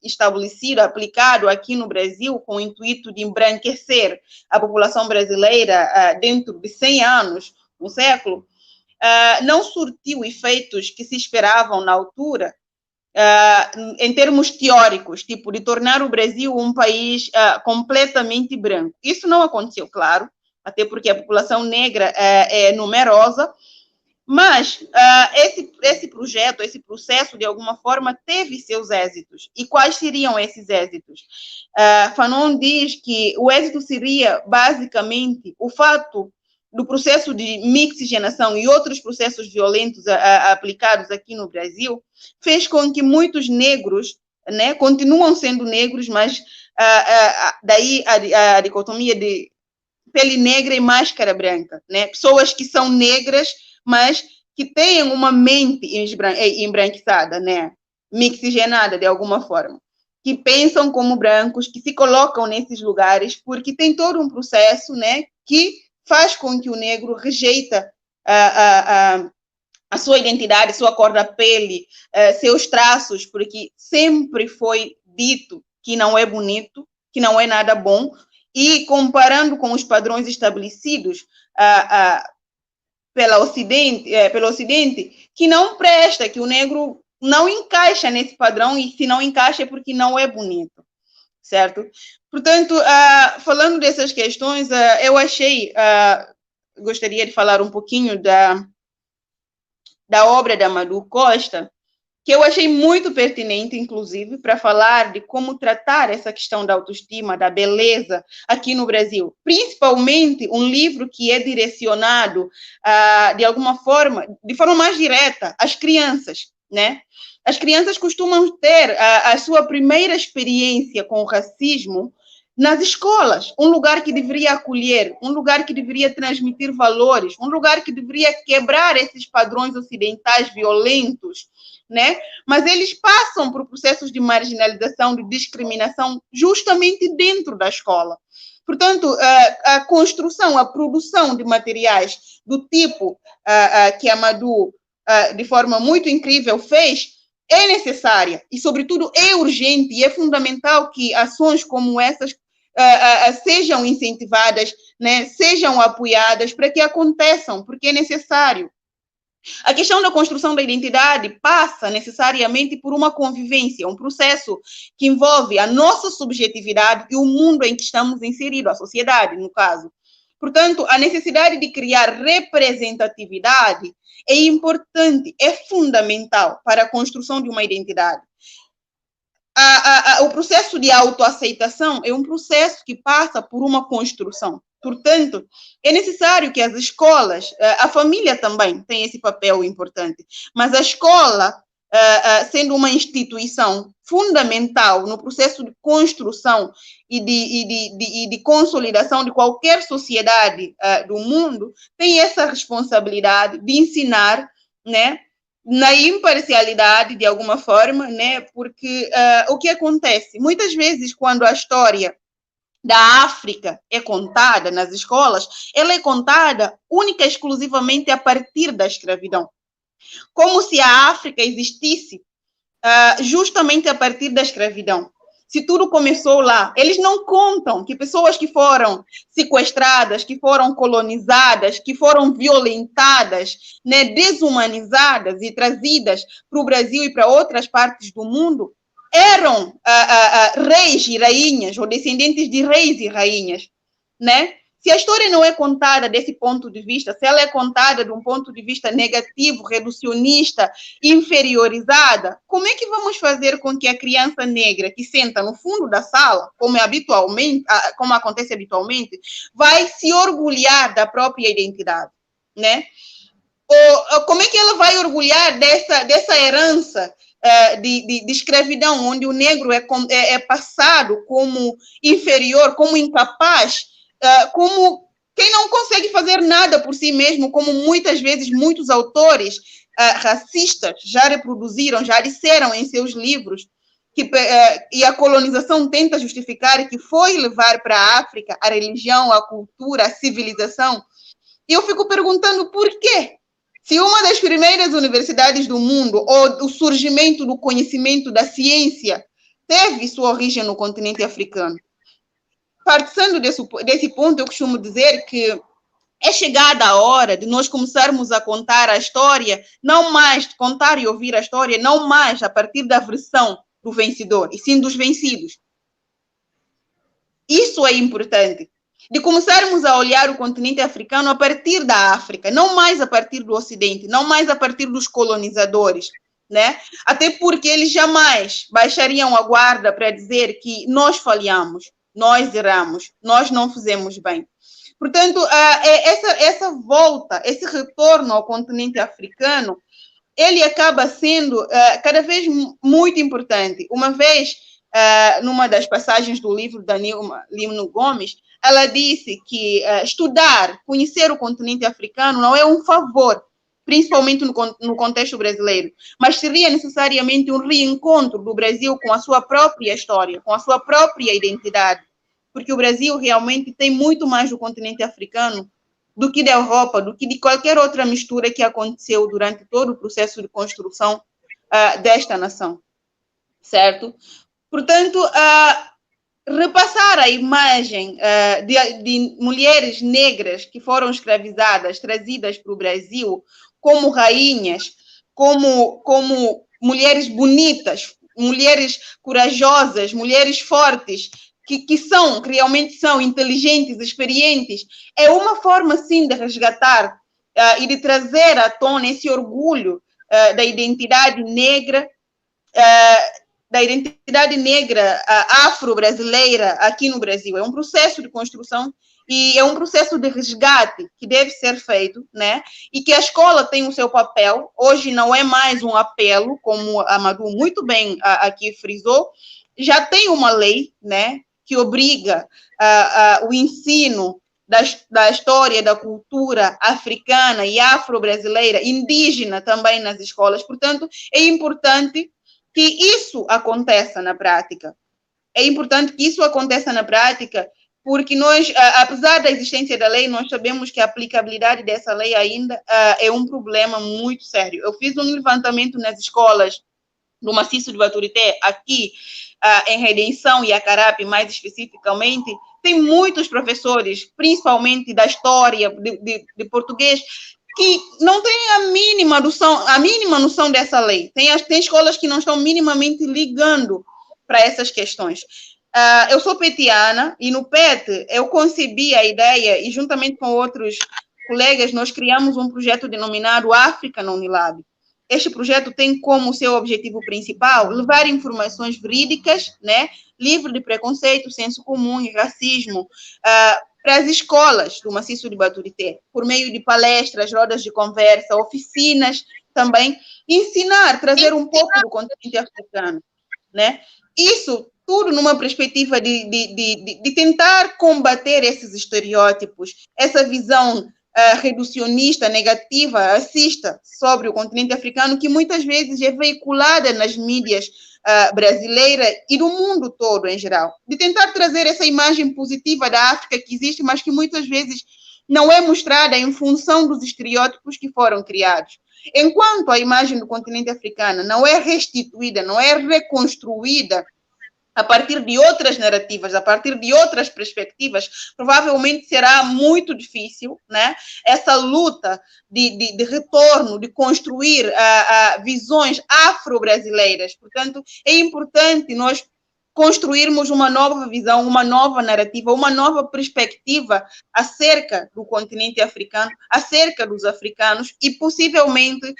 estabelecido, aplicado aqui no Brasil, com o intuito de embranquecer a população brasileira dentro de 100 anos, um século, não surtiu efeitos que se esperavam na altura, em termos teóricos, tipo, de tornar o Brasil um país completamente branco. Isso não aconteceu, claro, até porque a população negra é numerosa, mas esse projeto, esse processo, de alguma forma, teve seus êxitos. E quais seriam esses êxitos? Fanon diz que o êxito seria, basicamente, o fato do processo de mixigenação e outros processos violentos aplicados aqui no Brasil, fez com que muitos negros, né, continuam sendo negros, mas daí a dicotomia de pele negra e máscara branca, né? Pessoas que são negras, mas que têm uma mente embranquiçada, né? Mixigenada de alguma forma, que pensam como brancos, que se colocam nesses lugares, porque tem todo um processo, né, que faz com que o negro rejeita a sua identidade, sua cor da pele, seus traços, porque sempre foi dito que não é bonito, que não é nada bom, e comparando com os padrões estabelecidos pelo Ocidente, que não presta, que o negro não encaixa nesse padrão, e se não encaixa é porque não é bonito, certo? Portanto, falando dessas questões, eu gostaria de falar um pouquinho da obra da Madu Costa, que eu achei muito pertinente, inclusive, para falar de como tratar essa questão da autoestima, da beleza aqui no Brasil. Principalmente um livro que é direcionado, de alguma forma, de forma mais direta, às crianças, né? As crianças costumam ter a sua primeira experiência com o racismo nas escolas, um lugar que deveria acolher, um lugar que deveria transmitir valores, um lugar que deveria quebrar esses padrões ocidentais violentos, né? Mas eles passam por processos de marginalização, de discriminação, justamente dentro da escola. Portanto, a construção, a produção de materiais do tipo que a Madu, de forma muito incrível, fez, é necessária e, sobretudo, é urgente e é fundamental que ações como essas sejam incentivadas, né, sejam apoiadas para que aconteçam, porque é necessário. A questão da construção da identidade passa necessariamente por uma convivência, um processo que envolve a nossa subjetividade e o mundo em que estamos inseridos, a sociedade, no caso. Portanto, a necessidade de criar representatividade é importante, é fundamental para a construção de uma identidade. O processo de autoaceitação é um processo que passa por uma construção. Portanto, é necessário que as escolas, a família também tem esse papel importante, mas a escola, sendo uma instituição fundamental no processo de construção e de consolidação de qualquer sociedade do mundo, tem essa responsabilidade de ensinar, né, na imparcialidade, de alguma forma, né, porque o que acontece? Muitas vezes, quando a história da África é contada nas escolas, ela é contada única e exclusivamente a partir da escravidão. Como se a África existisse justamente a partir da escravidão. Se tudo começou lá, eles não contam que pessoas que foram sequestradas, que foram colonizadas, que foram violentadas, né, desumanizadas e trazidas para o Brasil e para outras partes do mundo, eram reis e rainhas, ou descendentes de reis e rainhas, né? Se a história não é contada desse ponto de vista, se ela é contada de um ponto de vista negativo, reducionista, inferiorizada, como é que vamos fazer com que a criança negra que senta no fundo da sala, como acontece habitualmente, vai se orgulhar da própria identidade, né? Ou como é que ela vai orgulhar dessa herança de escravidão, onde o negro é passado como inferior, como incapaz, como quem não consegue fazer nada por si mesmo, como muitas vezes muitos autores racistas já reproduziram, já disseram em seus livros, e a colonização tenta justificar que foi levar para a África a religião, a cultura, a civilização. E eu fico perguntando por quê? Se uma das primeiras universidades do mundo, ou o surgimento do conhecimento da ciência, teve sua origem no continente africano. Partindo desse ponto, eu costumo dizer que é chegada a hora de nós começarmos a contar a história, não mais contar e ouvir a história, não mais a partir da versão do vencedor, e sim dos vencidos. Isso é importante. De começarmos a olhar o continente africano a partir da África, não mais a partir do Ocidente, não mais a partir dos colonizadores, né? Até porque eles jamais baixariam a guarda para dizer que nós falhamos, nós erramos, nós não fizemos bem. Portanto, essa volta, esse retorno ao continente africano, ele acaba sendo cada vez muito importante. Uma vez, numa das passagens do livro da Nilma Lino Gomes, ela disse que estudar, conhecer o continente africano não é um favor, principalmente no contexto brasileiro, mas seria necessariamente um reencontro do Brasil com a sua própria história, com a sua própria identidade, porque o Brasil realmente tem muito mais do continente africano do que da Europa, do que de qualquer outra mistura que aconteceu durante todo o processo de construção desta nação, certo? Portanto, repassar a imagem de mulheres negras que foram escravizadas, trazidas para o Brasil como rainhas, como mulheres bonitas, mulheres corajosas, mulheres fortes, que realmente são inteligentes, experientes, é uma forma, sim, de resgatar e de trazer à tona esse orgulho da identidade negra, afro-brasileira aqui no Brasil. É um processo de construção e é um processo de resgate que deve ser feito, né? E que a escola tem o seu papel. Hoje não é mais um apelo, como a Madu muito bem aqui frisou, já tem uma lei, né, que obriga o ensino da história, da cultura africana e afro-brasileira, indígena também nas escolas. Portanto, é importante que isso aconteça na prática. É importante que isso aconteça na prática, porque nós, apesar da existência da lei, nós sabemos que a aplicabilidade dessa lei ainda é um problema muito sério. Eu fiz um levantamento nas escolas do Maciço de Baturité, aqui em Redenção e Acarape, mais especificamente, tem muitos professores, principalmente da história, de português, que não têm a mínima noção dessa lei. Tem escolas que não estão minimamente ligando para essas questões. Eu sou petiana e no PET eu concebi a ideia e juntamente com outros colegas nós criamos um projeto denominado África na Unilab. Este projeto tem como seu objetivo principal levar informações verídicas, né, livre de preconceito, senso comum e racismo, para as escolas do Maciço de Baturité, por meio de palestras, rodas de conversa, oficinas também, trazer um pouco do continente africano, né? Isso tudo numa perspectiva de tentar combater esses estereótipos, essa visão reducionista, negativa, racista sobre o continente africano, que muitas vezes é veiculada nas mídias brasileira e do mundo todo em geral, de tentar trazer essa imagem positiva da África que existe, mas que muitas vezes não é mostrada em função dos estereótipos que foram criados. Enquanto a imagem do continente africano não é restituída, não é reconstruída a partir de outras narrativas, a partir de outras perspectivas, provavelmente será muito difícil, né? Essa luta de retorno, de construir visões afro-brasileiras. Portanto, é importante nós construirmos uma nova visão, uma nova narrativa, uma nova perspectiva acerca do continente africano, acerca dos africanos e possivelmente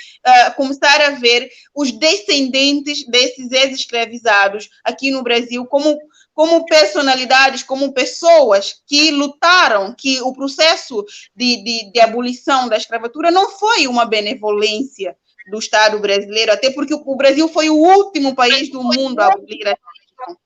começar a ver os descendentes desses ex-escravizados aqui no Brasil como personalidades, como pessoas que lutaram, que o processo de abolição da escravatura não foi uma benevolência do Estado brasileiro, até porque o Brasil foi o último país do mundo a abolir a escravidão.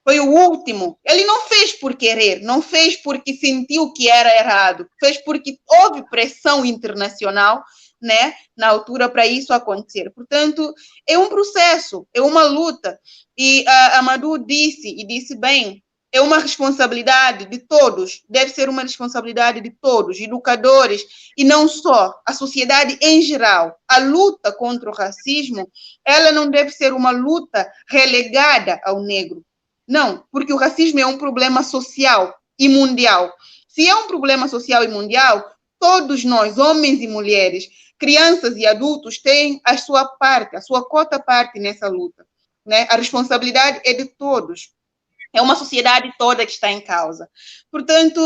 Foi o último. Ele não fez por querer, não fez porque sentiu que era errado, fez porque houve pressão internacional, né, na altura para isso acontecer. Portanto, é um processo, é uma luta. E a Madu disse, e disse bem, é uma responsabilidade de todos, deve ser uma responsabilidade de todos, educadores, e não só, a sociedade em geral. A luta contra o racismo, ela não deve ser uma luta relegada ao negro. Não, porque o racismo é um problema social e mundial. Se é um problema social e mundial, todos nós, homens e mulheres, crianças e adultos, têm a sua parte, a sua cota parte nessa luta, né? A responsabilidade é de todos. É uma sociedade toda que está em causa. Portanto,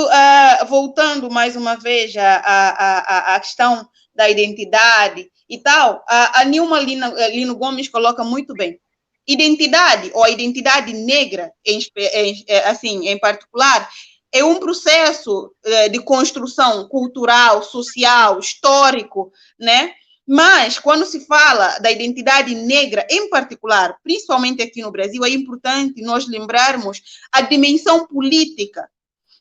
voltando mais uma vez à questão da identidade e tal, a Nilma Lino Gomes coloca muito bem. Identidade, ou a identidade negra, em particular, é um processo de construção cultural, social, histórico, né? Mas, quando se fala da identidade negra, em particular, principalmente aqui no Brasil, é importante nós lembrarmos a dimensão política.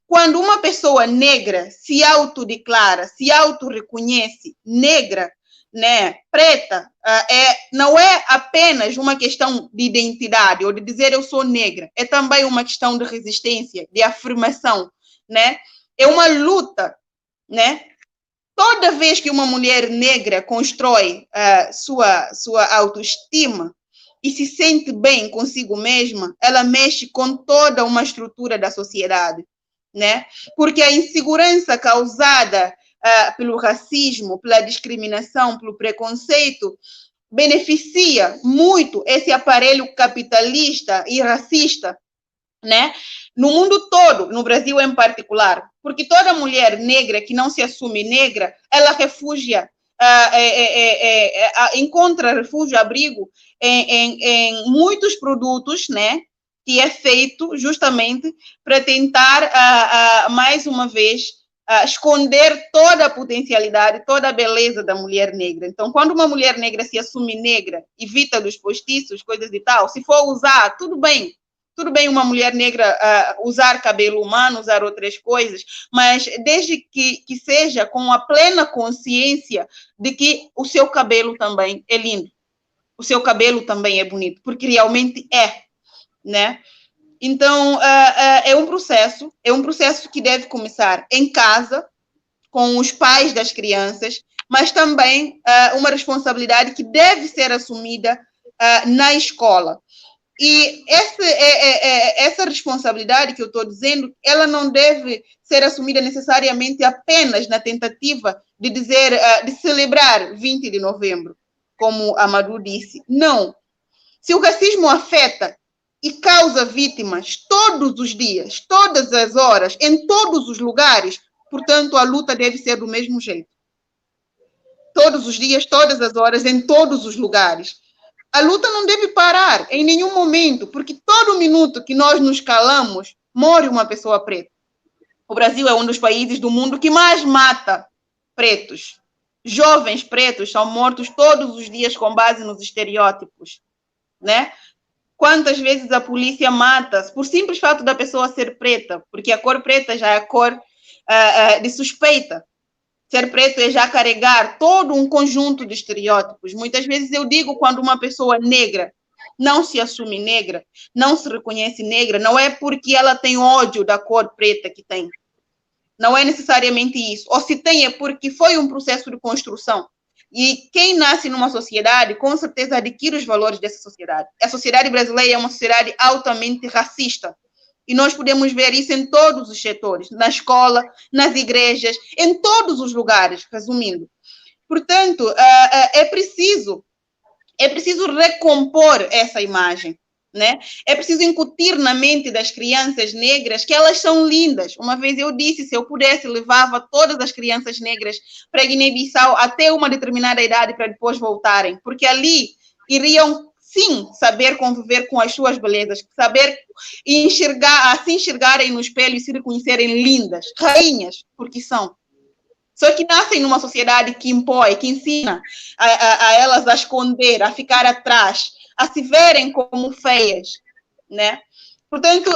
Quando uma pessoa negra se autodeclara, se autorreconhece negra, né, preta, não é apenas uma questão de identidade ou de dizer eu sou negra, é também uma questão de resistência, de afirmação, né? É uma luta, né? Toda vez que uma mulher negra constrói sua autoestima e se sente bem consigo mesma, ela mexe com toda uma estrutura da sociedade, né? Porque a insegurança causada pelo racismo, pela discriminação, pelo preconceito, beneficia muito esse aparelho capitalista e racista, né? No mundo todo, no Brasil em particular, porque toda mulher negra que não se assume negra, ela refugia, encontra refúgio, abrigo em muitos produtos, né? Que é feito justamente para tentar, mais uma vez, esconder toda a potencialidade, toda a beleza da mulher negra. Então, quando uma mulher negra se assume negra, evita dos postiços, coisas e tal, se for usar, tudo bem uma mulher negra usar cabelo humano, usar outras coisas, mas desde que seja com a plena consciência de que o seu cabelo também é lindo, o seu cabelo também é bonito, porque realmente é, né? Então, é um processo que deve começar em casa, com os pais das crianças, mas também uma responsabilidade que deve ser assumida na escola. E essa responsabilidade que eu estou dizendo, ela não deve ser assumida necessariamente apenas na tentativa de dizer, de celebrar 20 de novembro, como a Madu disse. Não. Se o racismo afeta e causa vítimas todos os dias, todas as horas, em todos os lugares, portanto, a luta deve ser do mesmo jeito. Todos os dias, todas as horas, em todos os lugares. A luta não deve parar em nenhum momento, porque todo minuto que nós nos calamos, morre uma pessoa preta. O Brasil é um dos países do mundo que mais mata pretos. Jovens pretos são mortos todos os dias com base nos estereótipos, né? Quantas vezes a polícia mata por simples fato da pessoa ser preta, porque a cor preta já é a cor de suspeita. Ser preto é já carregar todo um conjunto de estereótipos. Muitas vezes eu digo, quando uma pessoa negra não se assume negra, não se reconhece negra, não é porque ela tem ódio da cor preta que tem. Não é necessariamente isso. Ou se tem, é porque foi um processo de construção. E quem nasce numa sociedade, com certeza adquire os valores dessa sociedade. A sociedade brasileira é uma sociedade altamente racista. E nós podemos ver isso em todos os setores, na escola, nas igrejas, em todos os lugares, resumindo. Portanto, é preciso recompor essa imagem, né? É preciso incutir na mente das crianças negras que elas são lindas. Uma vez eu disse, se eu pudesse, levava todas as crianças negras para Guiné-Bissau até uma determinada idade para depois voltarem, porque ali iriam, sim, saber conviver com as suas belezas, saber enxergar, se enxergarem no espelho e se reconhecerem lindas, rainhas, porque são. Só que nascem numa sociedade que impõe, que ensina a elas a esconder, a ficar atrás, a se verem como feias, né? Portanto,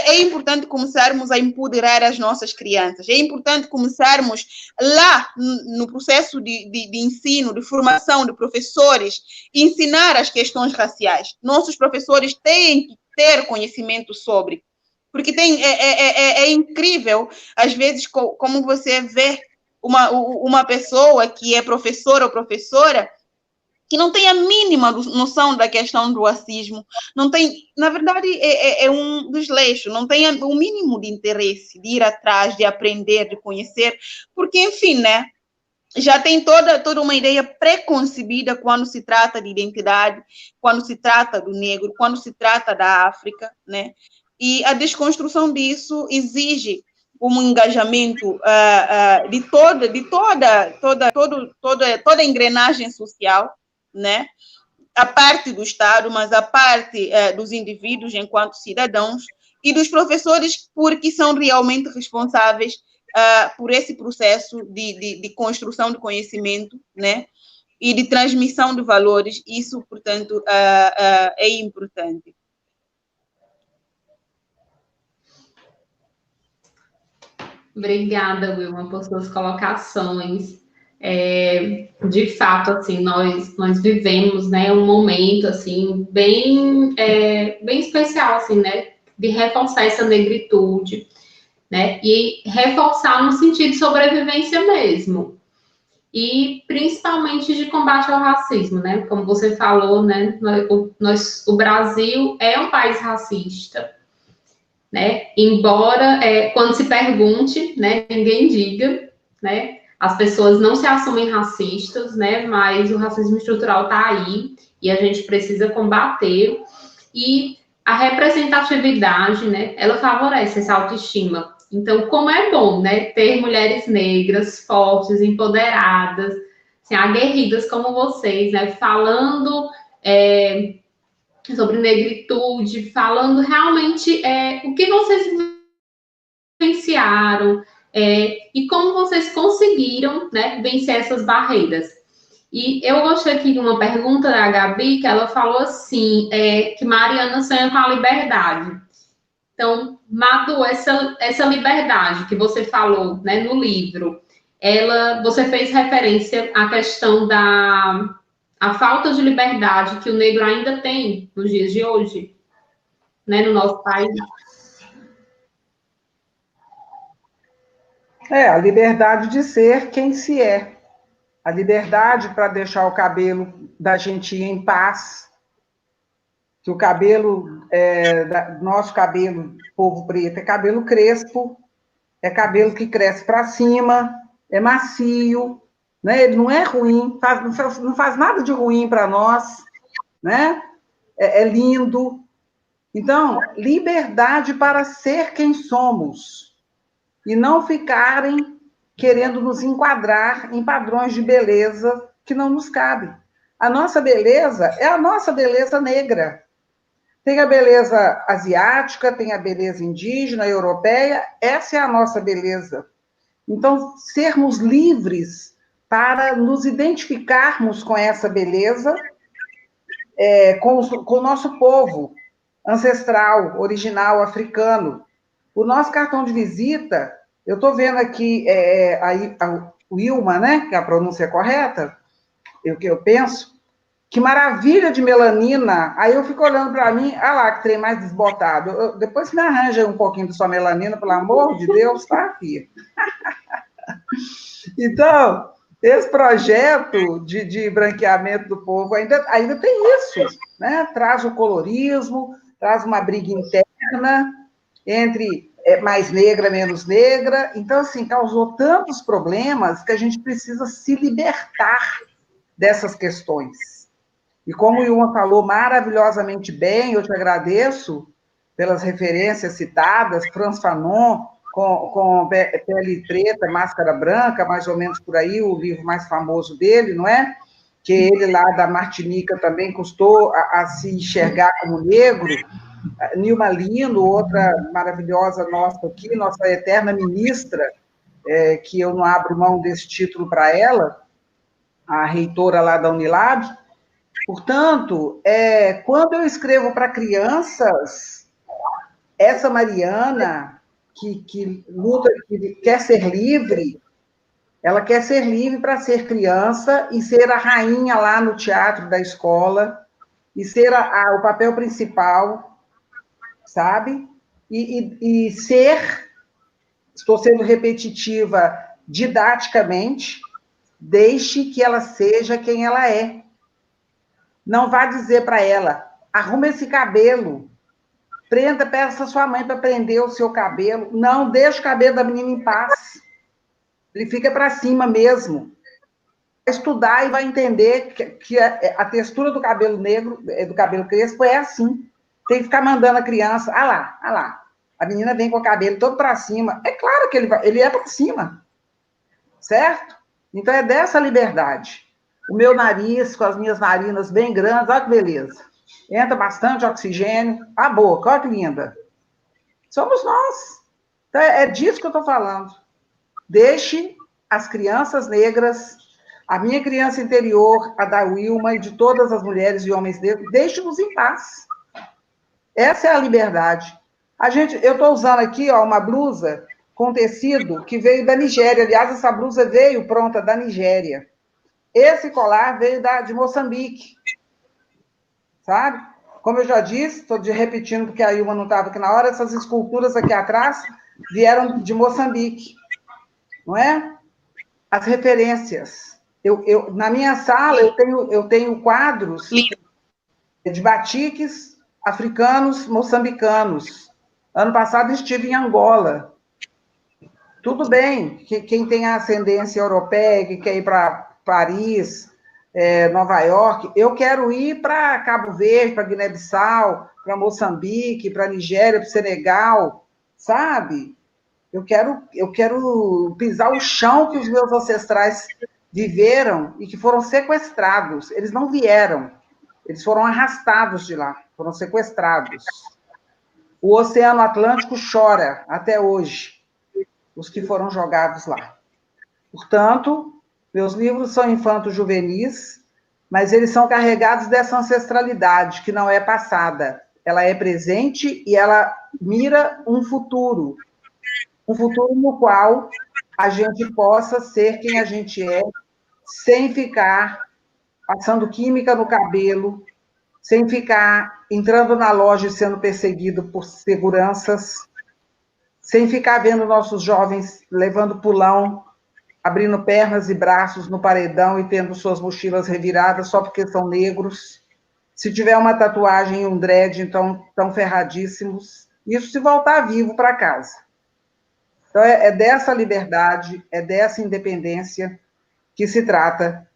é importante começarmos a empoderar as nossas crianças. É importante começarmos lá no processo de ensino, de formação de professores, ensinar as questões raciais. Nossos professores têm que ter conhecimento sobre. Porque é incrível, às vezes, como você vê uma pessoa que é professora ou professora que não tem a mínima noção da questão do racismo, não tem, na verdade, é um desleixo, não tem o mínimo de interesse de ir atrás, de aprender, de conhecer, porque, enfim, né, já tem toda uma ideia preconcebida quando se trata de identidade, quando se trata do negro, quando se trata da África, né, e a desconstrução disso exige um engajamento de toda a engrenagem social, né? A parte do Estado, mas a parte dos indivíduos enquanto cidadãos e dos professores, porque são realmente responsáveis por esse processo de construção de conhecimento, né? E de transmissão de valores. Isso, portanto, é importante. Obrigada, Wilma, por suas colocações. De fato, assim, nós vivemos, né, um momento, assim, bem especial, assim, né, de reforçar essa negritude, né, e reforçar no sentido de sobrevivência mesmo, e principalmente de combate ao racismo, né, como você falou, né, o Brasil é um país racista, né? Embora quando se pergunte, né, ninguém diga, né? As pessoas não se assumem racistas, né? Mas o racismo estrutural está aí e a gente precisa combater. E a representatividade, né? Ela favorece essa autoestima. Então, como é bom, né? Ter mulheres negras, fortes, empoderadas, assim, aguerridas como vocês, né? Falando sobre negritude, falando realmente o que vocês vivenciaram e como vocês conseguiram, né, vencer essas barreiras. E eu gostei aqui de uma pergunta da Gabi, que ela falou assim, que Mariana sonha com a liberdade. Então, Madu, essa liberdade que você falou, né, no livro, você fez referência à questão a falta de liberdade que o negro ainda tem nos dias de hoje, né, no nosso país. A liberdade de ser quem se é. A liberdade para deixar o cabelo da gente em paz, que o cabelo, nosso cabelo, povo preto, é cabelo crespo, é cabelo que cresce para cima, é macio, né? Ele não é ruim, não faz nada de ruim para nós, né? É lindo. Então, liberdade para ser quem somos e não ficarem querendo nos enquadrar em padrões de beleza que não nos cabem. A nossa beleza é a nossa beleza negra. Tem a beleza asiática, tem a beleza indígena, europeia, essa é a nossa beleza. Então, sermos livres para nos identificarmos com essa beleza, com o nosso povo ancestral, original, africano. O nosso cartão de visita, eu estou vendo aqui a Wilma, né, que a pronúncia é correta, eu penso, que maravilha de melanina. Aí eu fico olhando para mim, lá, que trem mais desbotado. Depois me arranja um pouquinho de sua melanina, pelo amor de Deus, tá, filha? Então, esse projeto de branqueamento do povo ainda tem isso, né? Traz o colorismo, traz uma briga interna entre mais negra, menos negra. Então, assim, causou tantos problemas que a gente precisa se libertar dessas questões. E como o Ilma falou maravilhosamente bem, eu te agradeço pelas referências citadas, Frantz Fanon, com Pele Preta, Máscara Branca, mais ou menos por aí, o livro mais famoso dele, não é? Que ele lá da Martinica também custou a se enxergar como negro. Nilma Lino, outra maravilhosa nossa aqui, nossa eterna ministra, que eu não abro mão desse título para ela, a reitora lá da Unilab. Portanto, quando eu escrevo para crianças, essa Mariana, que luta, que quer ser livre, ela quer ser livre para ser criança e ser a rainha lá no teatro da escola, e ser o papel principal, sabe? E ser, estou sendo repetitiva didaticamente, deixe que ela seja quem ela é. Não vá dizer para ela, arruma esse cabelo, peça sua mãe para prender o seu cabelo. Não, deixa o cabelo da menina em paz. Ele fica para cima mesmo. Vai estudar e vai entender que a textura do cabelo negro, do cabelo crespo, é assim. Tem que ficar mandando a criança, ah lá. A menina vem com o cabelo todo para cima. É claro que ele é para cima. Certo? Então é dessa liberdade. O meu nariz, com as minhas narinas bem grandes, olha que beleza. Entra bastante oxigênio. A boca, olha que linda. Somos nós. Então, é disso que eu estou falando. Deixe as crianças negras, a minha criança interior, a da Wilma e de todas as mulheres e homens negros, deixe-nos em paz. Essa é a liberdade. Eu estou usando aqui uma blusa com tecido que veio da Nigéria. Aliás, essa blusa veio pronta da Nigéria. Esse colar veio de Moçambique. Sabe? Como eu já disse, estou repetindo porque a Ilma não estava aqui na hora, essas esculturas aqui atrás vieram de Moçambique. Não é? As referências. Na minha sala, eu tenho quadros de batiques africanos, moçambicanos. Ano passado estive em Angola. Tudo bem, quem tem a ascendência europeia, que quer ir para Paris, Nova York, eu quero ir para Cabo Verde, para Guiné-Bissau, para Moçambique, para Nigéria, para Senegal, sabe? Eu quero pisar o chão que os meus ancestrais viveram e que foram sequestrados. Eles não vieram, eles foram arrastados de lá, foram sequestrados. O Oceano Atlântico chora até hoje os que foram jogados lá. Portanto, meus livros são infanto-juvenis, mas eles são carregados dessa ancestralidade, que não é passada. Ela é presente e ela mira um futuro no qual a gente possa ser quem a gente é, sem ficar passando química no cabelo, sem ficar entrando na loja e sendo perseguido por seguranças, sem ficar vendo nossos jovens levando pulão, abrindo pernas e braços no paredão e tendo suas mochilas reviradas só porque são negros. Se tiver uma tatuagem e um dread, então estão ferradíssimos. Isso se voltar vivo para casa. Então, é dessa liberdade, é dessa independência que se trata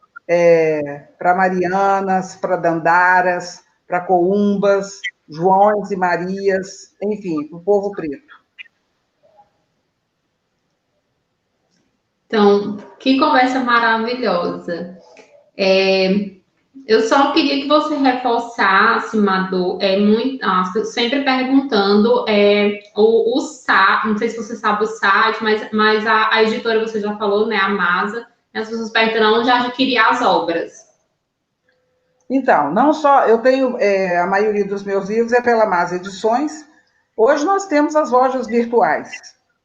para Marianas, para Dandaras, para Coumbas, Joões e Marias, enfim, para o povo preto. Então, que conversa maravilhosa. Eu só queria que você reforçasse, Madu, sempre perguntando o site, não sei se você sabe o site, mas a editora você já falou, né, a Masa, as pessoas perguntando onde adquirir as obras. Então, não só, eu tenho, a maioria dos meus livros é pela Masa Edições. Hoje nós temos as lojas virtuais.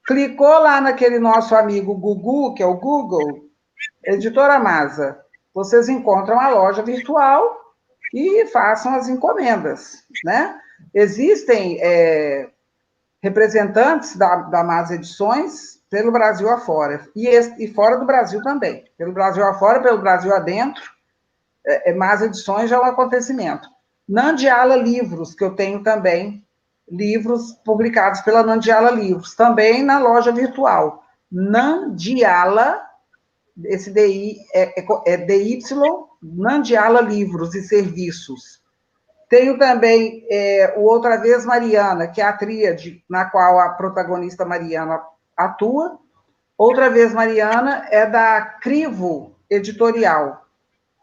Clicou lá naquele nosso amigo Gugu, que é o Google, Editora Masa, vocês encontram a loja virtual e façam as encomendas, né? Existem representantes da Masa Edições pelo Brasil afora, e fora do Brasil também. Pelo Brasil afora, pelo Brasil adentro, Masa Edições já é um acontecimento. Nandiala Livros, que eu tenho também, livros publicados pela Nandiala Livros, também na loja virtual. Nandiala, esse DI é DY, Nandiala Livros e Serviços. Tenho também o Outra Vez Mariana, que é a tríade na qual a protagonista Mariana atua. Outra Vez Mariana é da Crivo Editorial,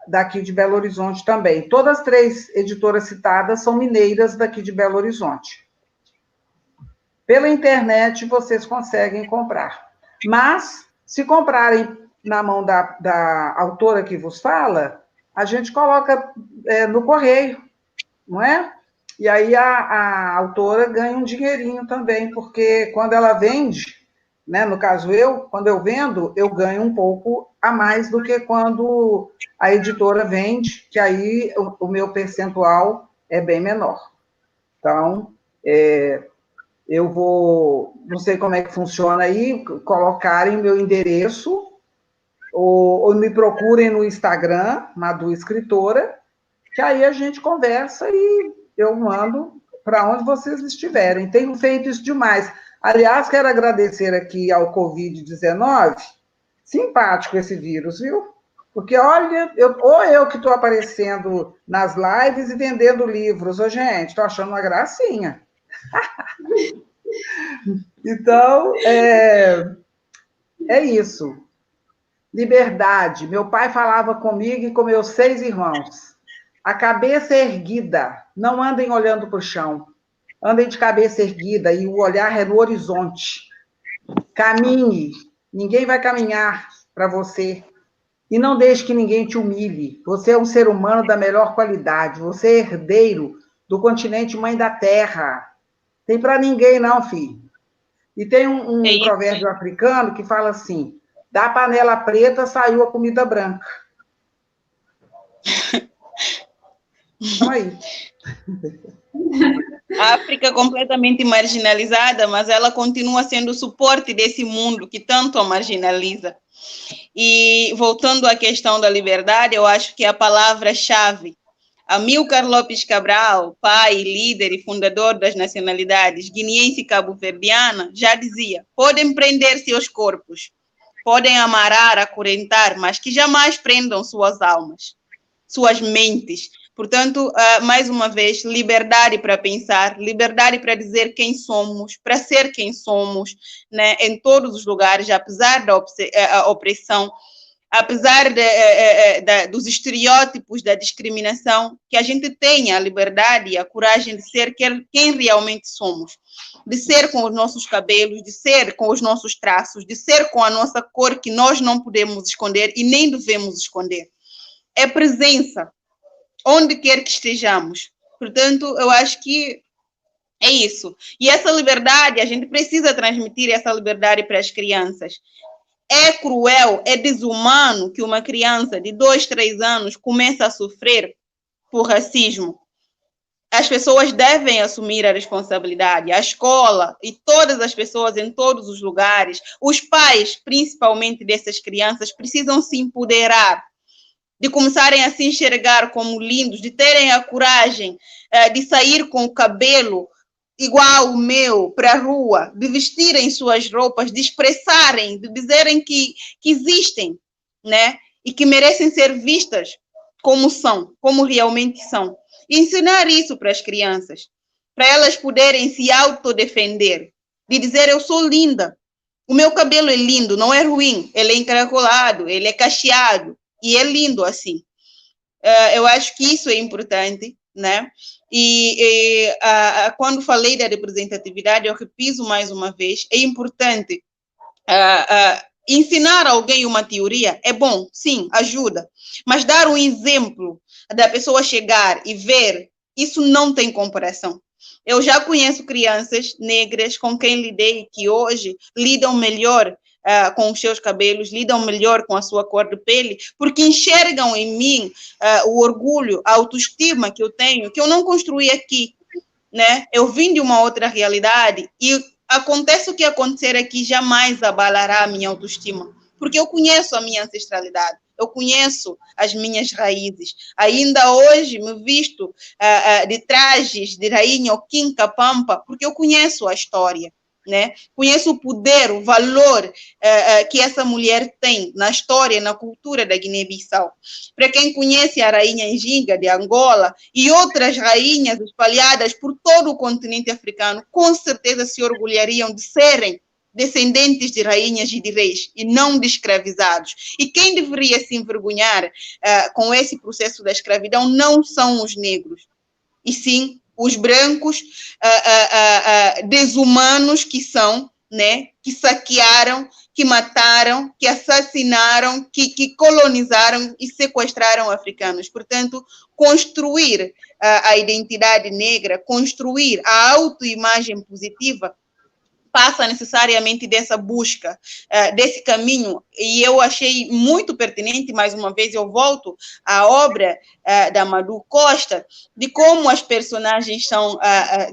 daqui de Belo Horizonte também. Todas as 3 editoras citadas são mineiras daqui de Belo Horizonte. Pela internet, vocês conseguem comprar. Mas, se comprarem na mão da autora que vos fala, a gente coloca no correio, não é? E aí a autora ganha um dinheirinho também, porque quando ela vende, né, no caso quando eu vendo, eu ganho um pouco a mais do que quando a editora vende, que aí o meu percentual é bem menor. Então, eu vou, não sei como é que funciona aí, colocarem meu endereço, ou me procurem no Instagram, Madu Escritora, que aí a gente conversa e eu mando para onde vocês estiverem. Tenho feito isso demais. Aliás, quero agradecer aqui ao Covid-19, simpático esse vírus, viu? Porque, olha, eu que estou aparecendo nas lives e vendendo livros. Ô, gente, estou achando uma gracinha. Então, é isso. Liberdade. Meu pai falava comigo e com meus 6 irmãos. A cabeça erguida. Não andem olhando para o chão. Andem de cabeça erguida e o olhar é no horizonte. Caminhe. Ninguém vai caminhar para você. E não deixe que ninguém te humilhe. Você é um ser humano da melhor qualidade. Você é herdeiro do continente mãe da terra. Tem para ninguém, não, filho. E tem um provérbio africano que fala assim: da panela preta saiu a comida branca. Então, aí. A África completamente marginalizada, mas ela continua sendo o suporte desse mundo que tanto a marginaliza. E voltando à questão da liberdade, eu acho que a palavra-chave, Amílcar Lopes Cabral, pai, líder e fundador das nacionalidades guineense e cabo-verdiana, já dizia: podem prender seus corpos, podem amarrar, acorrentar, mas que jamais prendam suas almas, suas mentes. Portanto, mais uma vez, liberdade para pensar, liberdade para dizer quem somos, para ser quem somos, né, em todos os lugares, apesar da opressão, apesar dos estereótipos da discriminação, que a gente tenha a liberdade e a coragem de ser quem realmente somos, de ser com os nossos cabelos, de ser com os nossos traços, de ser com a nossa cor que nós não podemos esconder e nem devemos esconder. É presença, onde quer que estejamos. Portanto, eu acho que é isso. E essa liberdade, a gente precisa transmitir essa liberdade para as crianças. É cruel, é desumano que uma criança de 2, 3 anos comece a sofrer por racismo. As pessoas devem assumir a responsabilidade, a escola e todas as pessoas em todos os lugares, os pais, principalmente dessas crianças, precisam se empoderar, de começarem a se enxergar como lindos, de terem a coragem de sair com o cabelo igual o meu para a rua, de vestirem suas roupas, de expressarem, de dizerem que existem, né? E que merecem ser vistas como são, como realmente são. E ensinar isso para as crianças, para elas poderem se autodefender, de dizer: eu sou linda, o meu cabelo é lindo, não é ruim, ele é encaracolado, ele é cacheado, e é lindo assim. Eu acho que isso é importante, né? E quando falei da representatividade, eu repito mais uma vez, é importante ensinar alguém uma teoria, é bom, sim, ajuda, mas dar um exemplo da pessoa chegar e ver, isso não tem comparação. Eu já conheço crianças negras com quem lidei, que hoje lidam melhor com os seus cabelos, lidam melhor com a sua cor de pele, porque enxergam em mim o orgulho, a autoestima que eu tenho, que eu não construí aqui, né? Eu vim de uma outra realidade e acontece o que acontecer aqui jamais abalará a minha autoestima, porque eu conheço a minha ancestralidade, eu conheço as minhas raízes. Ainda hoje me visto de trajes de rainha Oquinca Pampa, porque eu conheço a história, né? Conheço o poder, o valor que essa mulher tem na história, na cultura da Guiné-Bissau. Para quem conhece a rainha Nginga de Angola e outras rainhas espalhadas por todo o continente africano, com certeza se orgulhariam de serem descendentes de rainhas e de reis, e não de escravizados. E quem deveria se envergonhar com esse processo da escravidão não são os negros, e sim os brancos desumanos que são, né, que saquearam, que mataram, que assassinaram, que colonizaram e sequestraram africanos. Portanto, construir a identidade negra, construir a autoimagem positiva, passa necessariamente dessa busca, desse caminho, e eu achei muito pertinente, mais uma vez eu volto à obra da Madu Costa, de como as personagens são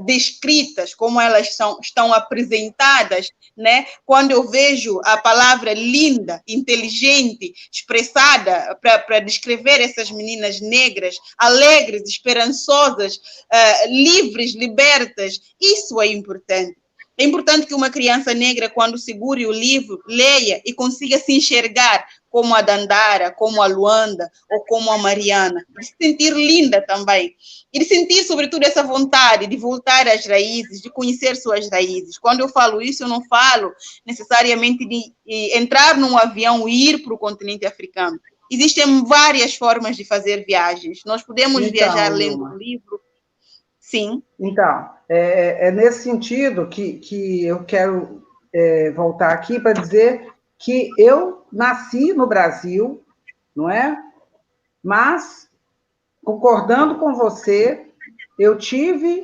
descritas, como elas estão apresentadas, né? Quando eu vejo a palavra linda, inteligente, expressada para descrever essas meninas negras, alegres, esperançosas, livres, libertas, isso é importante. É importante que uma criança negra, quando segure o livro, leia e consiga se enxergar como a Dandara, como a Luanda ou como a Mariana. De se sentir linda também. E de sentir, sobretudo, essa vontade de voltar às raízes, de conhecer suas raízes. Quando eu falo isso, eu não falo necessariamente de entrar num avião e ir para o continente africano. Existem várias formas de fazer viagens. Nós podemos viajar lendo um livro. Sim. Então, é nesse sentido que eu quero voltar aqui para dizer que eu nasci no Brasil, não é? Mas, concordando com você, eu tive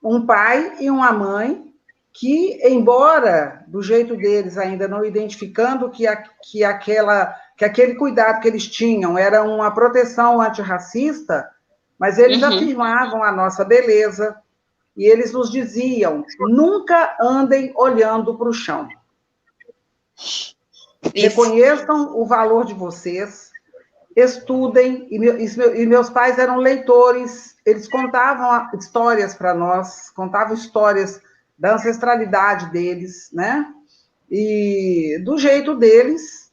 um pai e uma mãe que, embora do jeito deles ainda não identificando que aquele cuidado que eles tinham era uma proteção antirracista, mas eles afirmavam a nossa beleza e eles nos diziam: nunca andem olhando para o chão. Isso. Reconheçam o valor de vocês, estudem. E meus pais eram leitores, eles contavam histórias para nós, contavam histórias da ancestralidade deles, né? E do jeito deles,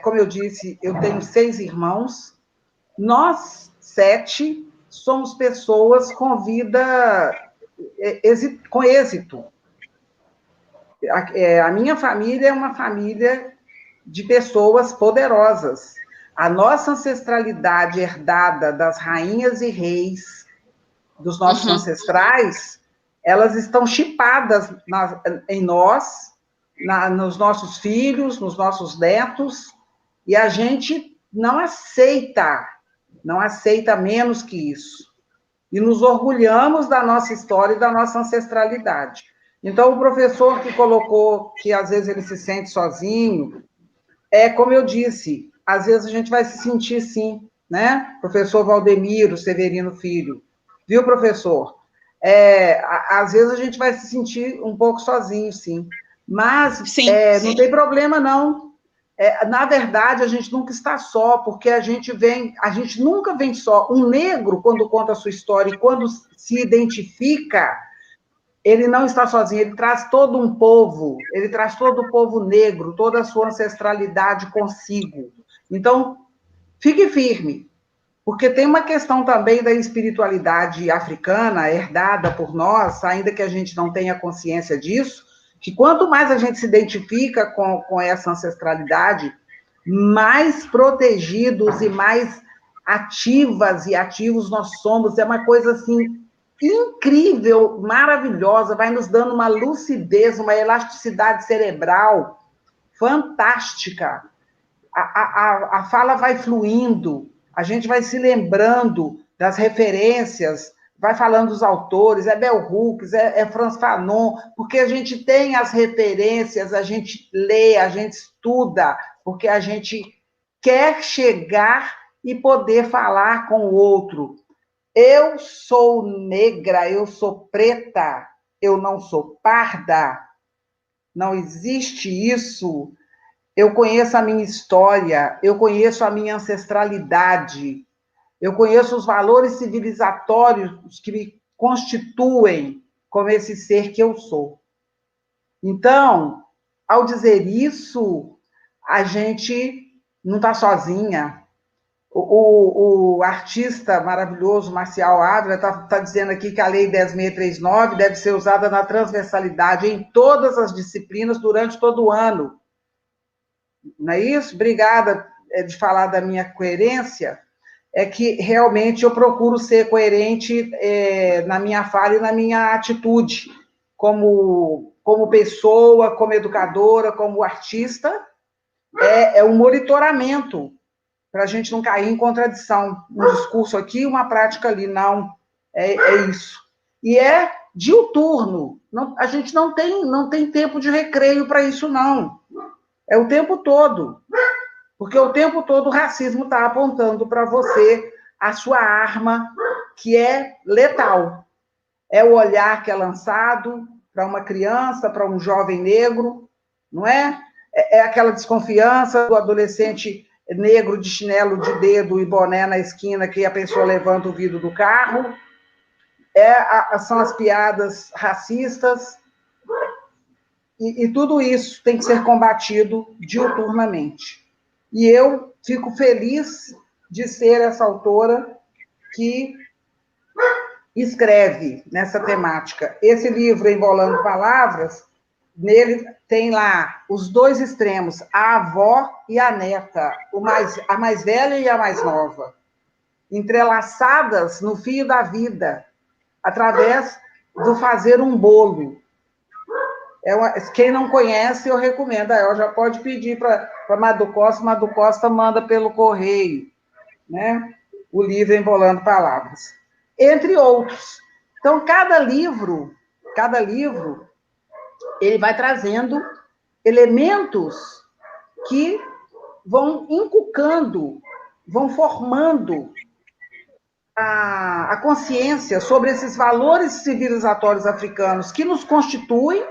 como eu disse, eu tenho 6 irmãos, nós 7 somos pessoas com vida, com êxito. A minha família é uma família de pessoas poderosas. A nossa ancestralidade herdada das rainhas e reis, dos nossos ancestrais, elas estão chipadas em nós, nos nossos filhos, nos nossos netos, e a gente não aceita menos que isso. E nos orgulhamos da nossa história e da nossa ancestralidade. Então, o professor que colocou que às vezes ele se sente sozinho, como eu disse, às vezes a gente vai se sentir sim, né? Professor Valdemiro Severino Filho, viu, professor? Às vezes a gente vai se sentir um pouco sozinho, sim. Mas sim. Não tem problema, não. Na verdade, a gente nunca está só, porque a gente nunca vem só. Um negro, quando conta a sua história e quando se identifica, ele não está sozinho, ele traz todo um povo, ele traz todo o povo negro, toda a sua ancestralidade consigo. Então, fique firme, porque tem uma questão também da espiritualidade africana, herdada por nós, ainda que a gente não tenha consciência disso, que quanto mais a gente se identifica com essa ancestralidade, mais protegidos e mais ativas e ativos nós somos. É uma coisa, assim, incrível, maravilhosa, vai nos dando uma lucidez, uma elasticidade cerebral fantástica. A fala vai fluindo, a gente vai se lembrando das referências, vai falando dos autores, é Bell Hooks, é Franz Fanon, porque a gente tem as referências, a gente lê, a gente estuda, porque a gente quer chegar e poder falar com o outro. Eu sou negra, eu sou preta, eu não sou parda. Não existe isso. Eu conheço a minha história, eu conheço a minha ancestralidade, eu conheço os valores civilizatórios que me constituem como esse ser que eu sou. Então, ao dizer isso, a gente não está sozinha. O artista maravilhoso, Marcial Ávila, está dizendo aqui que a Lei 10.639 deve ser usada na transversalidade em todas as disciplinas durante todo o ano. Não é isso? Obrigada de falar da minha coerência. É que realmente eu procuro ser coerente na minha fala e na minha atitude, como pessoa, como educadora, como artista. É um monitoramento para a gente não cair em contradição. Um discurso aqui, uma prática ali. Não, é isso. E é diuturno. Não, a gente não tem tempo de recreio para isso, não. É o tempo todo. Porque o tempo todo o racismo está apontando para você a sua arma, que é letal. É o olhar que é lançado para uma criança, para um jovem negro, não é? É aquela desconfiança do adolescente negro de chinelo de dedo e boné na esquina que a pessoa levanta o vidro do carro. São as piadas racistas. E tudo isso tem que ser combatido diuturnamente. E eu fico feliz de ser essa autora que escreve nessa temática. Esse livro, Embolando Palavras, nele tem lá os dois extremos, a avó e a neta, a mais velha e a mais nova, entrelaçadas no fio da vida, através do fazer um bolo. Quem não conhece, eu recomendo. Ela já pode pedir para Madu Costa manda pelo correio, né? O livro Embolando Palavras. Entre outros. Então, cada livro, ele vai trazendo elementos que vão inculcando, vão formando a consciência sobre esses valores civilizatórios africanos que nos constituem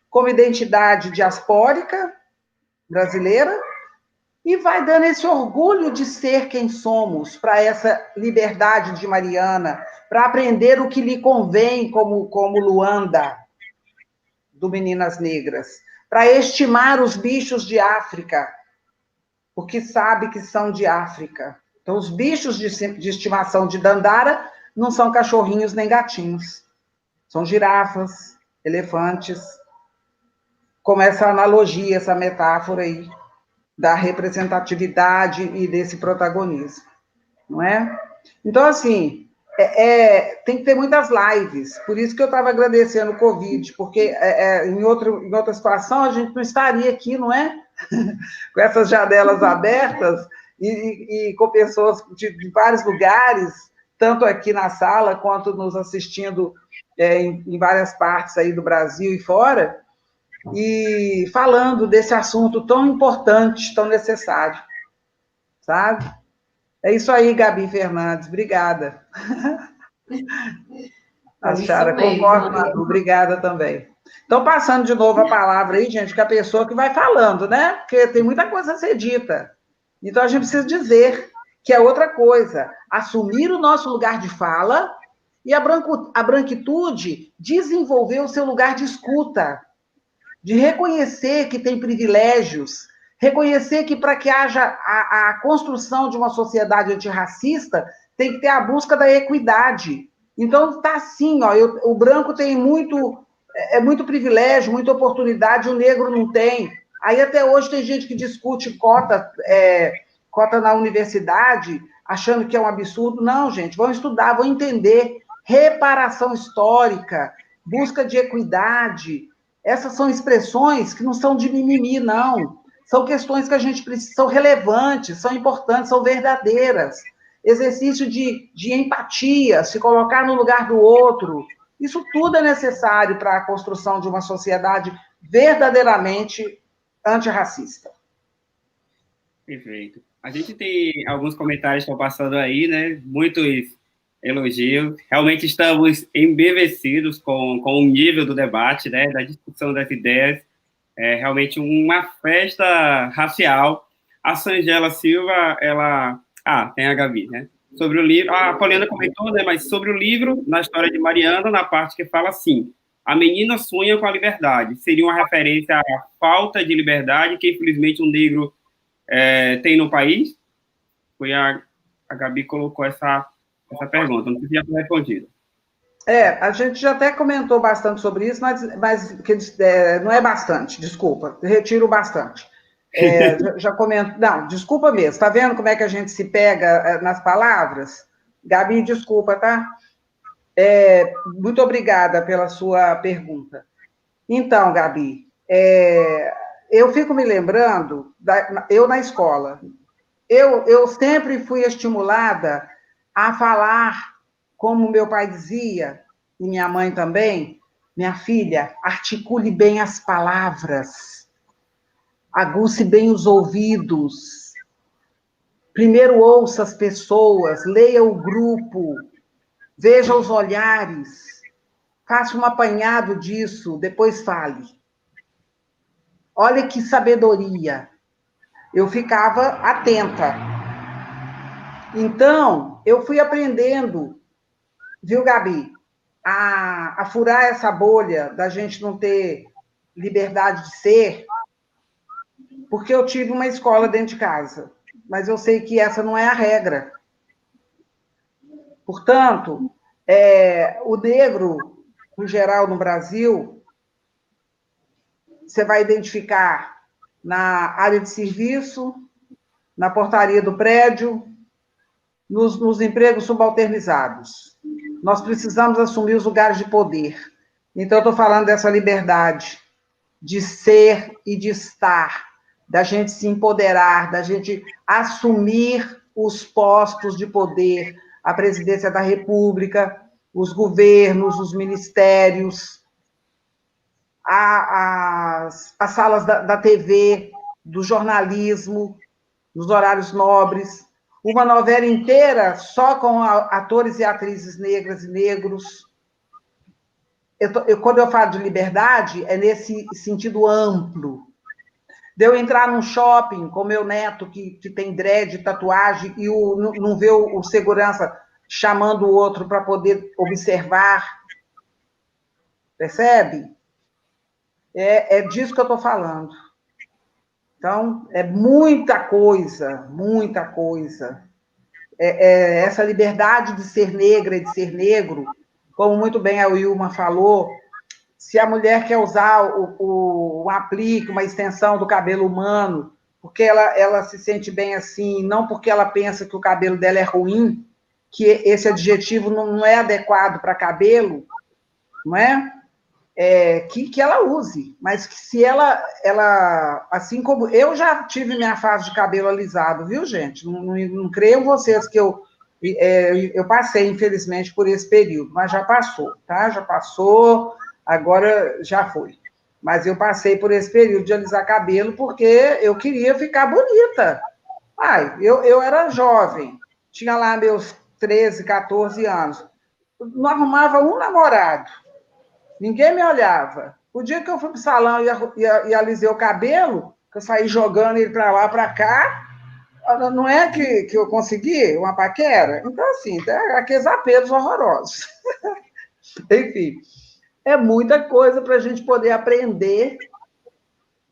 como identidade diaspórica brasileira, e vai dando esse orgulho de ser quem somos, para essa liberdade de Mariana, para aprender o que lhe convém como Luanda, do Meninas Negras, para estimar os bichos de África, porque sabe que são de África. Então, os bichos de estimação de Dandara não são cachorrinhos nem gatinhos, são girafas, elefantes, como essa analogia, essa metáfora aí, da representatividade e desse protagonismo, não é? Então, assim, tem que ter muitas lives, por isso que eu estava agradecendo o Covid, porque em outra situação a gente não estaria aqui, não é? Com essas janelas abertas e com pessoas de vários lugares, tanto aqui na sala, quanto nos assistindo em várias partes aí do Brasil e fora, e falando desse assunto tão importante, tão necessário, sabe? É isso aí, Gabi Fernandes, obrigada. A Chara concorda, Madu, obrigada também. Então, passando de novo a palavra aí, gente, que a pessoa que vai falando, né? Porque tem muita coisa a ser dita. Então, a gente precisa dizer que é outra coisa, assumir o nosso lugar de fala e a branquitude desenvolver o seu lugar de escuta, de reconhecer que tem privilégios, reconhecer que para que haja a construção de uma sociedade antirracista, tem que ter a busca da equidade. Então, está assim, ó, o branco tem muito privilégio, muita oportunidade, o negro não tem. Aí até hoje tem gente que discute cota na universidade, achando que é um absurdo. Não, gente, vão estudar, vão entender. Reparação histórica, busca de equidade. Essas são expressões que não são de mimimi, não. São questões que a gente precisa, são relevantes, são importantes, são verdadeiras. Exercício de empatia, se colocar no lugar do outro. Isso tudo é necessário para a construção de uma sociedade verdadeiramente antirracista. Perfeito. A gente tem alguns comentários que estão passando aí, né? Muitos elogios. Realmente estamos embevecidos com o nível do debate, né? Da discussão das ideias. É realmente uma festa racial. A Sangela Silva, ela... tem a Gabi, né? Sobre o livro... A Poliana comentou, né? Mas sobre o livro, na história de Mariana, na parte que fala assim, A menina sonha com a liberdade. Seria uma referência à falta de liberdade que, infelizmente, o negro tem no país? Foi a Gabi colocou essa pergunta. Não sei se já foi respondida. A gente já até comentou bastante sobre isso, mas não é bastante, desculpa, retiro bastante. Já comento, não, desculpa mesmo, está vendo como é que a gente se pega nas palavras? Gabi, desculpa, tá? Muito obrigada pela sua pergunta. Então, Gabi, eu fico me lembrando, eu na escola, eu sempre fui estimulada a falar, como meu pai dizia, e minha mãe também, minha filha, articule bem as palavras, aguce bem os ouvidos, primeiro ouça as pessoas, leia o grupo, veja os olhares, faça um apanhado disso, depois fale. Olha que sabedoria. Eu ficava atenta. Então, eu fui aprendendo, viu, Gabi, a furar essa bolha da gente não ter liberdade de ser, porque eu tive uma escola dentro de casa, mas eu sei que essa não é a regra. Portanto, o negro, no geral, no Brasil, você vai identificar na área de serviço, na portaria do prédio, nos empregos subalternizados. Nós precisamos assumir os lugares de poder. Então, eu estou falando dessa liberdade de ser e de estar, da gente se empoderar, da gente assumir os postos de poder, a presidência da República, os governos, os ministérios, as salas da TV, do jornalismo, nos horários nobres, uma novela inteira só com atores e atrizes negras e negros. Quando eu falo de liberdade, é nesse sentido amplo. De eu entrar num shopping com meu neto, que tem dread, tatuagem, e não vê o segurança chamando o outro para poder observar. Percebe? É disso que eu estou falando. Então, é muita coisa, muita coisa. Essa liberdade de ser negra e de ser negro, como muito bem a Wilma falou, se a mulher quer usar um aplique, uma extensão do cabelo humano, porque ela se sente bem assim, não porque ela pensa que o cabelo dela é ruim, que esse adjetivo não é adequado para cabelo, não é? Que ela use, mas que se ela, assim como eu já tive minha fase de cabelo alisado, viu, gente? Não creiam vocês que eu passei, infelizmente, por esse período, mas já passou, tá? Já passou, agora já foi. Mas eu passei por esse período de alisar cabelo porque eu queria ficar bonita. Eu era jovem, tinha lá meus 13, 14 anos, não arrumava um namorado. Ninguém me olhava. O dia que eu fui para o salão e alisei o cabelo, que eu saí jogando ele para lá, para cá, não é que eu consegui uma paquera? Então, assim, aqueles apelos horrorosos. Enfim, é muita coisa para a gente poder aprender.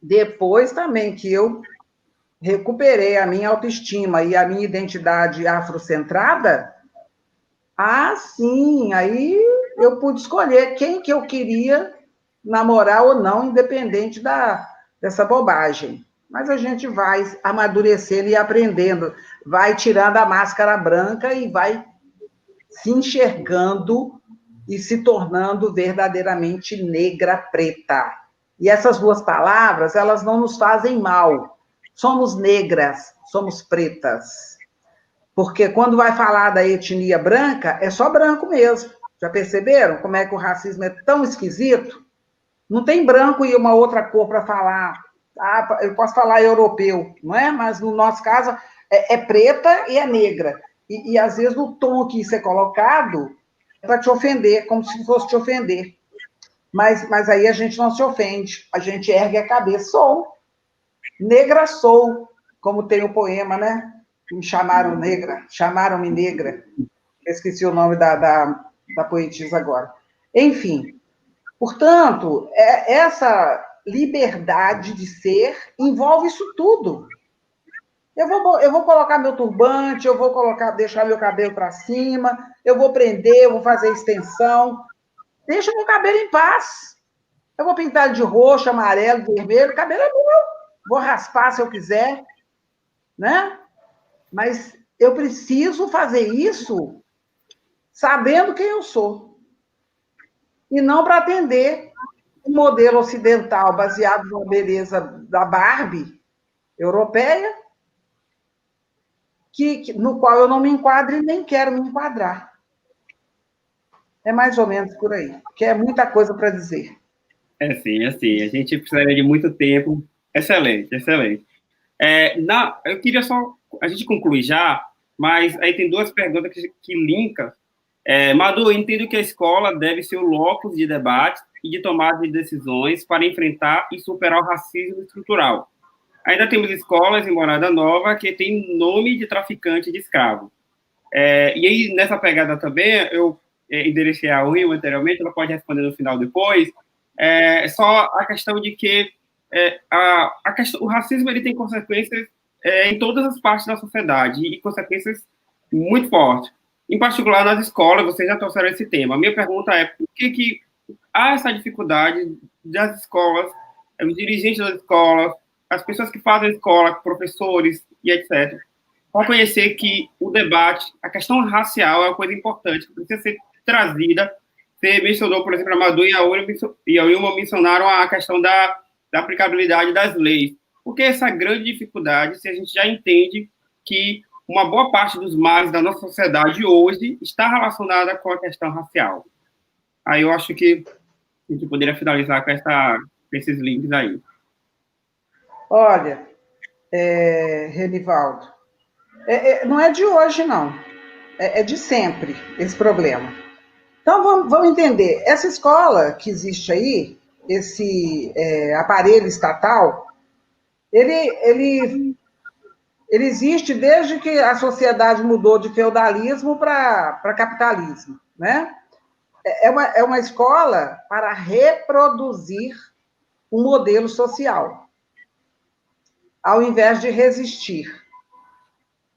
Depois também que eu recuperei a minha autoestima e a minha identidade afrocentrada, sim, aí eu pude escolher quem que eu queria namorar ou não, independente dessa bobagem. Mas a gente vai amadurecendo e aprendendo, vai tirando a máscara branca e vai se enxergando e se tornando verdadeiramente negra preta. E essas duas palavras, elas não nos fazem mal. Somos negras, somos pretas. Porque quando vai falar da etnia branca, é só branco mesmo. Já perceberam como é que o racismo é tão esquisito? Não tem branco e uma outra cor para falar. Eu posso falar europeu, não é? Mas no nosso caso é preta e é negra. E às vezes o tom que isso é colocado é para te ofender, como se fosse te ofender. Mas aí a gente não se ofende, a gente ergue a cabeça. Sou negra, sou, como tem o poema, né? Me chamaram negra, chamaram-me negra. Eu esqueci o nome da poetisa agora. Enfim, Portanto, essa liberdade de ser envolve isso tudo. Eu vou colocar meu turbante, eu vou deixar meu cabelo para cima, eu vou prender, eu vou fazer extensão. Deixa meu cabelo em paz. Eu vou pintar de roxo, amarelo, vermelho, o cabelo é meu. Vou raspar se eu quiser, né? Mas eu preciso fazer isso sabendo quem eu sou. E não para atender um modelo ocidental baseado na beleza da Barbie europeia, no qual eu não me enquadro e nem quero me enquadrar. É mais ou menos por aí, que é muita coisa para dizer. É sim, é sim. A gente precisaria de muito tempo. Excelente, excelente. Eu queria só a gente concluir já, mas aí tem duas perguntas que linkam. Madu, eu entendo que a escola deve ser o locus de debate e de tomada de decisões para enfrentar e superar o racismo estrutural. Ainda temos escolas em Morada Nova que tem nome de traficante de escravo. E aí, nessa pegada também, eu enderecei a Will anteriormente, ela pode responder no final depois, só a questão de que o racismo ele tem consequências em todas as partes da sociedade, e consequências muito fortes. Em particular, nas escolas, vocês já trouxeram esse tema. A minha pergunta é, por que há essa dificuldade das escolas, os dirigentes das escolas, as pessoas que fazem escola, professores e etc., reconhecer que o debate, a questão racial é uma coisa importante, que precisa ser trazida. Você mencionou, por exemplo, a Madu e a Wilma mencionaram a questão da aplicabilidade das leis. Por que essa grande dificuldade, se a gente já entende que uma boa parte dos males da nossa sociedade hoje está relacionada com a questão racial? Aí eu acho que a gente poderia finalizar com esses links aí. Olha, Renivaldo, não é de hoje, não. É de sempre, esse problema. Então, vamos entender. Essa escola que existe aí, esse aparelho estatal, ele existe desde que a sociedade mudou de feudalismo para capitalismo, né? É uma escola para reproduzir um modelo social, ao invés de resistir.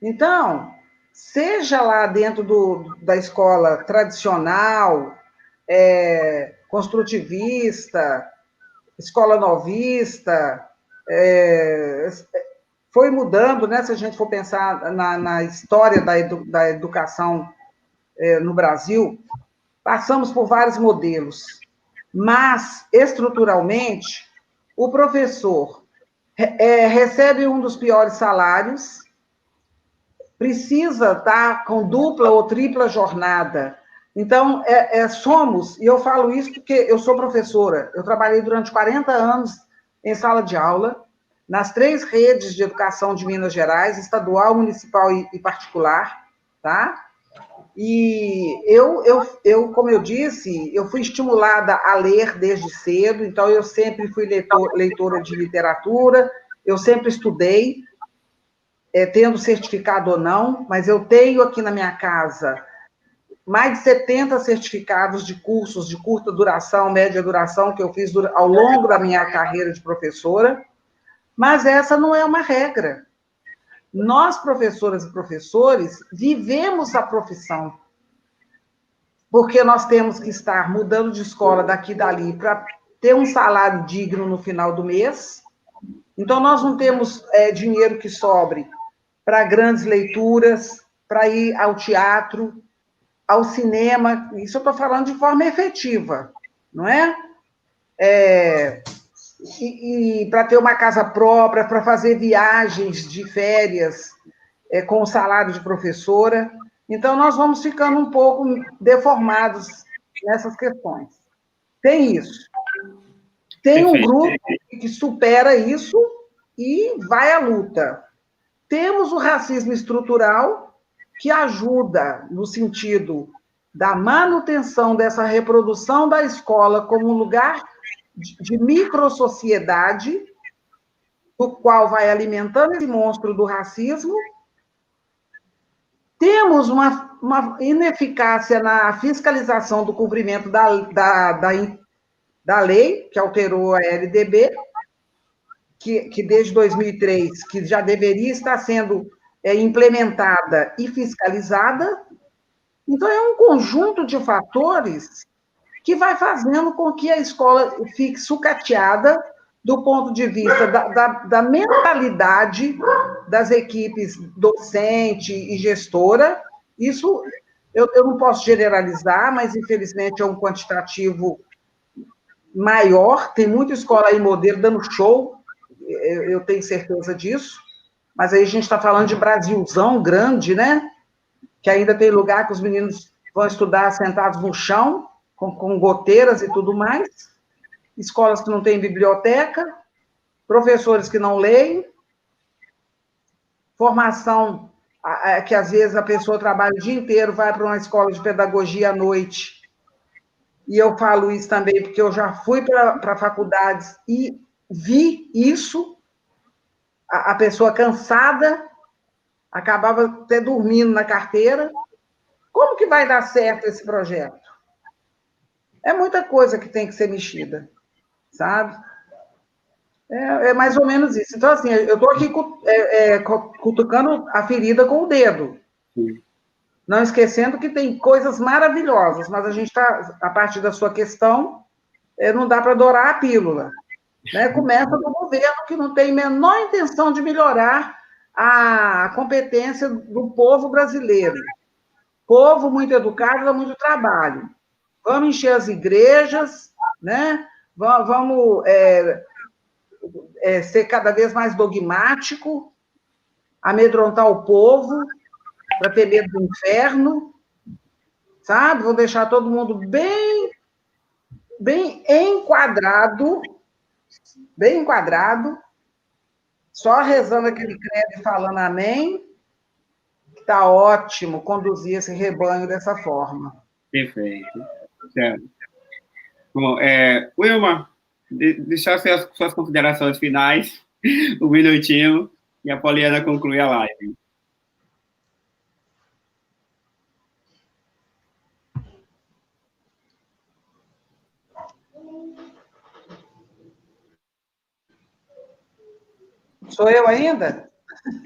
Então, seja lá dentro da escola tradicional, construtivista, escola novista, foi mudando, né? Se a gente for pensar na história da educação no Brasil, passamos por vários modelos, mas, estruturalmente, o professor recebe um dos piores salários, precisa estar com dupla ou tripla jornada. Então, somos, e eu falo isso porque eu sou professora, eu trabalhei durante 40 anos em sala de aula, nas 3 redes de educação de Minas Gerais, estadual, municipal e particular, tá? E eu, como eu disse, eu fui estimulada a ler desde cedo, então eu sempre fui leitora de literatura, eu sempre estudei, tendo certificado ou não, mas eu tenho aqui na minha casa mais de 70 certificados de cursos de curta duração, média duração, que eu fiz ao longo da minha carreira de professora, mas essa não é uma regra. Nós, professoras e professores, vivemos a profissão, porque nós temos que estar mudando de escola daqui e dali para ter um salário digno no final do mês. Então, nós não temos dinheiro que sobre para grandes leituras, para ir ao teatro, ao cinema, isso eu estou falando de forma efetiva, não é? E para ter uma casa própria, para fazer viagens de férias com o salário de professora. Então, nós vamos ficando um pouco deformados nessas questões. Tem isso. Tem um grupo que supera isso e vai à luta. Temos o racismo estrutural, que ajuda no sentido da manutenção dessa reprodução da escola como um lugar de microsociedade, do qual vai alimentando esse monstro do racismo. Temos uma ineficácia na fiscalização do cumprimento da da lei, que alterou a LDB, que desde 2003, que já deveria estar sendo implementada e fiscalizada. Então, é um conjunto de fatores que vai fazendo com que a escola fique sucateada do ponto de vista da mentalidade das equipes docente e gestora. Isso eu não posso generalizar, mas, infelizmente, é um quantitativo maior. Tem muita escola aí, modelo, dando show, eu tenho certeza disso, mas aí a gente está falando de Brasilzão grande, né? Que ainda tem lugar que os meninos vão estudar sentados no chão, com goteiras e tudo mais, escolas que não têm biblioteca, professores que não leem, formação que às vezes a pessoa trabalha o dia inteiro, vai para uma escola de pedagogia à noite, e eu falo isso também porque eu já fui para faculdades e vi isso, a pessoa cansada, acabava até dormindo na carteira. Como que vai dar certo esse projeto? É muita coisa que tem que ser mexida, sabe? É mais ou menos isso. Então, assim, eu estou aqui cutucando a ferida com o dedo. Sim. Não esquecendo que tem coisas maravilhosas, mas a gente está, a partir da sua questão, não dá para dourar a pílula. Né? Começa do governo, que não tem a menor intenção de melhorar a competência do povo brasileiro. Povo muito educado, dá muito trabalho. Vamos encher as igrejas, né? Vamos ser cada vez mais dogmático, amedrontar o povo, para ter medo do inferno, sabe? Vou deixar todo mundo bem enquadrado, só rezando aquele credo e falando amém. Está ótimo conduzir esse rebanho dessa forma. Perfeito. Certo. Bom, Wilma, deixar as suas considerações finais, um minutinho, e a Poliana conclui a live. Sou eu ainda?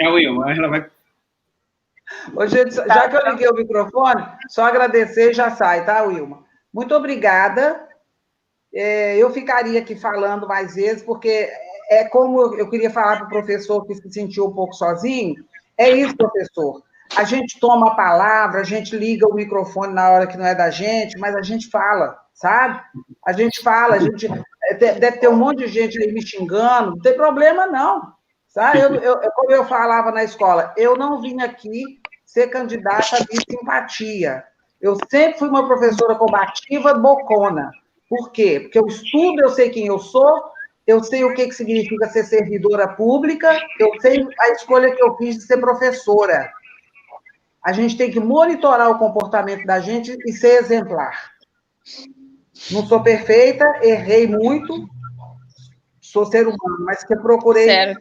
É a Wilma, ela vai... Ô, gente, já que eu liguei o microfone, só agradecer e já sai, tá, Wilma? Muito obrigada. Eu ficaria aqui falando mais vezes, porque é como eu queria falar para o professor que se sentiu um pouco sozinho. É isso, professor. A gente toma a palavra, a gente liga o microfone na hora que não é da gente, mas a gente fala, sabe? A gente fala, deve ter um monte de gente aí me xingando, não tem problema, não. Sabe? Como eu falava na escola, eu não vim aqui ser candidata de simpatia. Eu sempre fui uma professora combativa, bocona. Por quê? Porque eu estudo, eu sei quem eu sou, eu sei o que significa ser servidora pública, eu sei a escolha que eu fiz de ser professora. A gente tem que monitorar o comportamento da gente e ser exemplar. Não sou perfeita, errei muito, sou ser humano, mas que eu procurei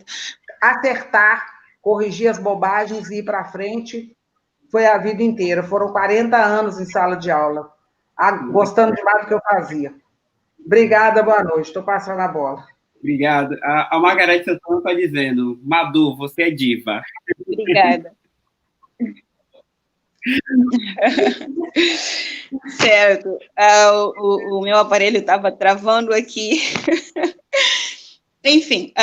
acertar, corrigir as bobagens e ir para frente, foi a vida inteira. Foram 40 anos em sala de aula, gostando demais do que eu fazia. Obrigada, boa noite. Estou passando a bola. Obrigado. A Margarete Santana está dizendo, Madu, você é diva. Obrigada. Certo. O meu aparelho estava travando aqui. Enfim,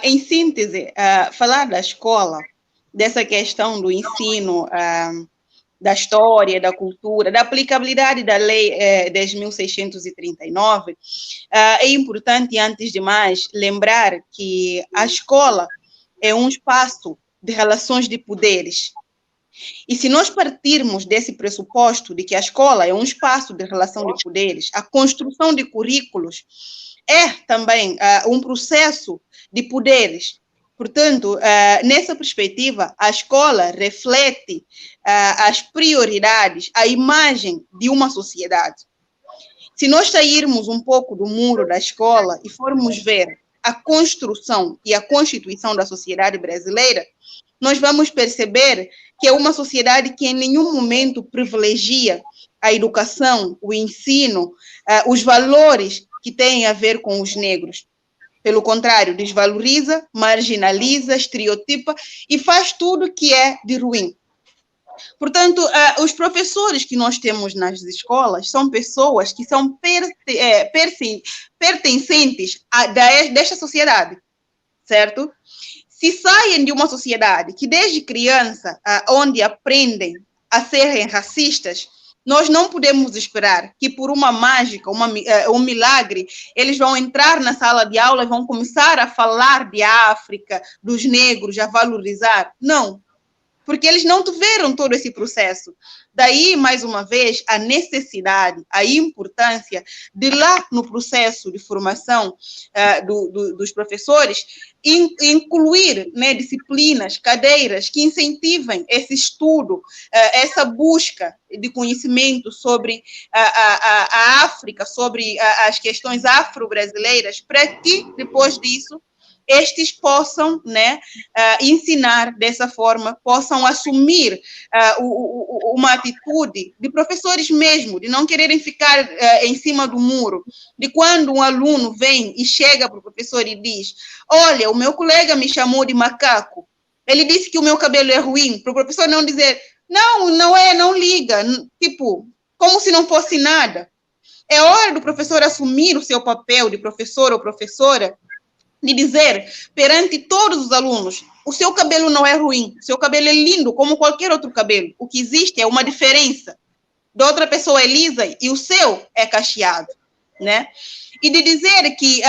em síntese, falar da escola, dessa questão do ensino, da história, da cultura, da aplicabilidade da Lei 10.639, é importante, antes de mais, lembrar que a escola é um espaço de relações de poderes. E se nós partirmos desse pressuposto de que a escola é um espaço de relação de poderes, a construção de currículos é também um processo de poderes. Portanto, nessa perspectiva, a escola reflete as prioridades, a imagem de uma sociedade. Se nós sairmos um pouco do muro da escola e formos ver a construção e a constituição da sociedade brasileira, nós vamos perceber que é uma sociedade que em nenhum momento privilegia a educação, o ensino, os valores que têm a ver com os negros. Pelo contrário, desvaloriza, marginaliza, estereotipa e faz tudo que é de ruim. Portanto, os professores que nós temos nas escolas são pessoas que são pertencentes desta sociedade, certo? Se saem de uma sociedade que desde criança, onde aprendem a serem racistas, nós não podemos esperar que por uma mágica, um milagre, eles vão entrar na sala de aula e vão começar a falar de África, dos negros, a valorizar. Não, porque eles não tiveram todo esse processo. Daí, mais uma vez, a necessidade, a importância de lá no processo de formação dos professores, incluir, né, disciplinas, cadeiras que incentivem esse estudo, essa busca de conhecimento sobre a África, sobre as questões afro-brasileiras, para que, depois disso, estes possam, né, ensinar dessa forma, possam assumir uma atitude de professores mesmo, de não quererem ficar em cima do muro, de quando um aluno vem e chega para o professor e diz: olha, o meu colega me chamou de macaco, ele disse que o meu cabelo é ruim, para o professor não dizer: não é, não liga, tipo, como se não fosse nada. É hora do professor assumir o seu papel de professor ou professora, de dizer perante todos os alunos: o seu cabelo não é ruim, o seu cabelo é lindo como qualquer outro cabelo. O que existe é uma diferença. Da outra pessoa é lisa e o seu é cacheado, né? E de dizer que,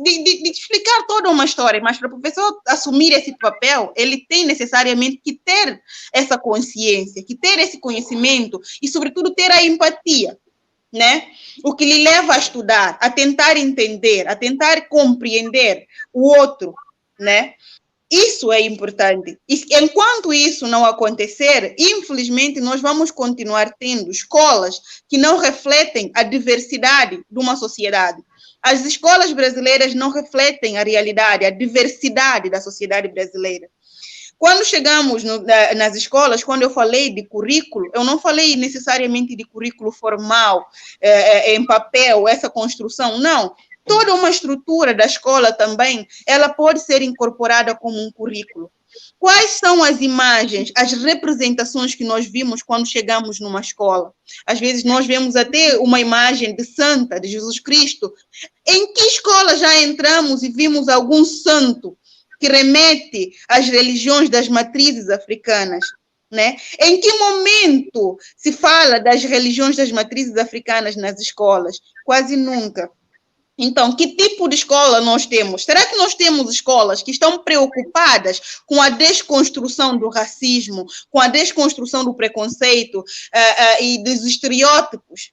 de explicar toda uma história, mas para o professor assumir esse papel, ele tem necessariamente que ter essa consciência, que ter esse conhecimento e, sobretudo, ter a empatia, né? O que lhe leva a estudar, a tentar entender, a tentar compreender o outro, né? Isso é importante. E enquanto isso não acontecer, infelizmente, nós vamos continuar tendo escolas que não refletem a diversidade de uma sociedade. As escolas brasileiras não refletem a realidade, a diversidade da sociedade brasileira. Quando chegamos nas escolas, quando eu falei de currículo, eu não falei necessariamente de currículo formal, em papel, essa construção, não. Toda uma estrutura da escola também, ela pode ser incorporada como um currículo. Quais são as imagens, as representações que nós vimos quando chegamos numa escola? Às vezes nós vemos até uma imagem de santa, de Jesus Cristo. Em que escola já entramos e vimos algum santo que remete às religiões das matrizes africanas, né? Em que momento se fala das religiões das matrizes africanas nas escolas? Quase nunca. Então, que tipo de escola nós temos? Será que nós temos escolas que estão preocupadas com a desconstrução do racismo, com a desconstrução do preconceito e dos estereótipos?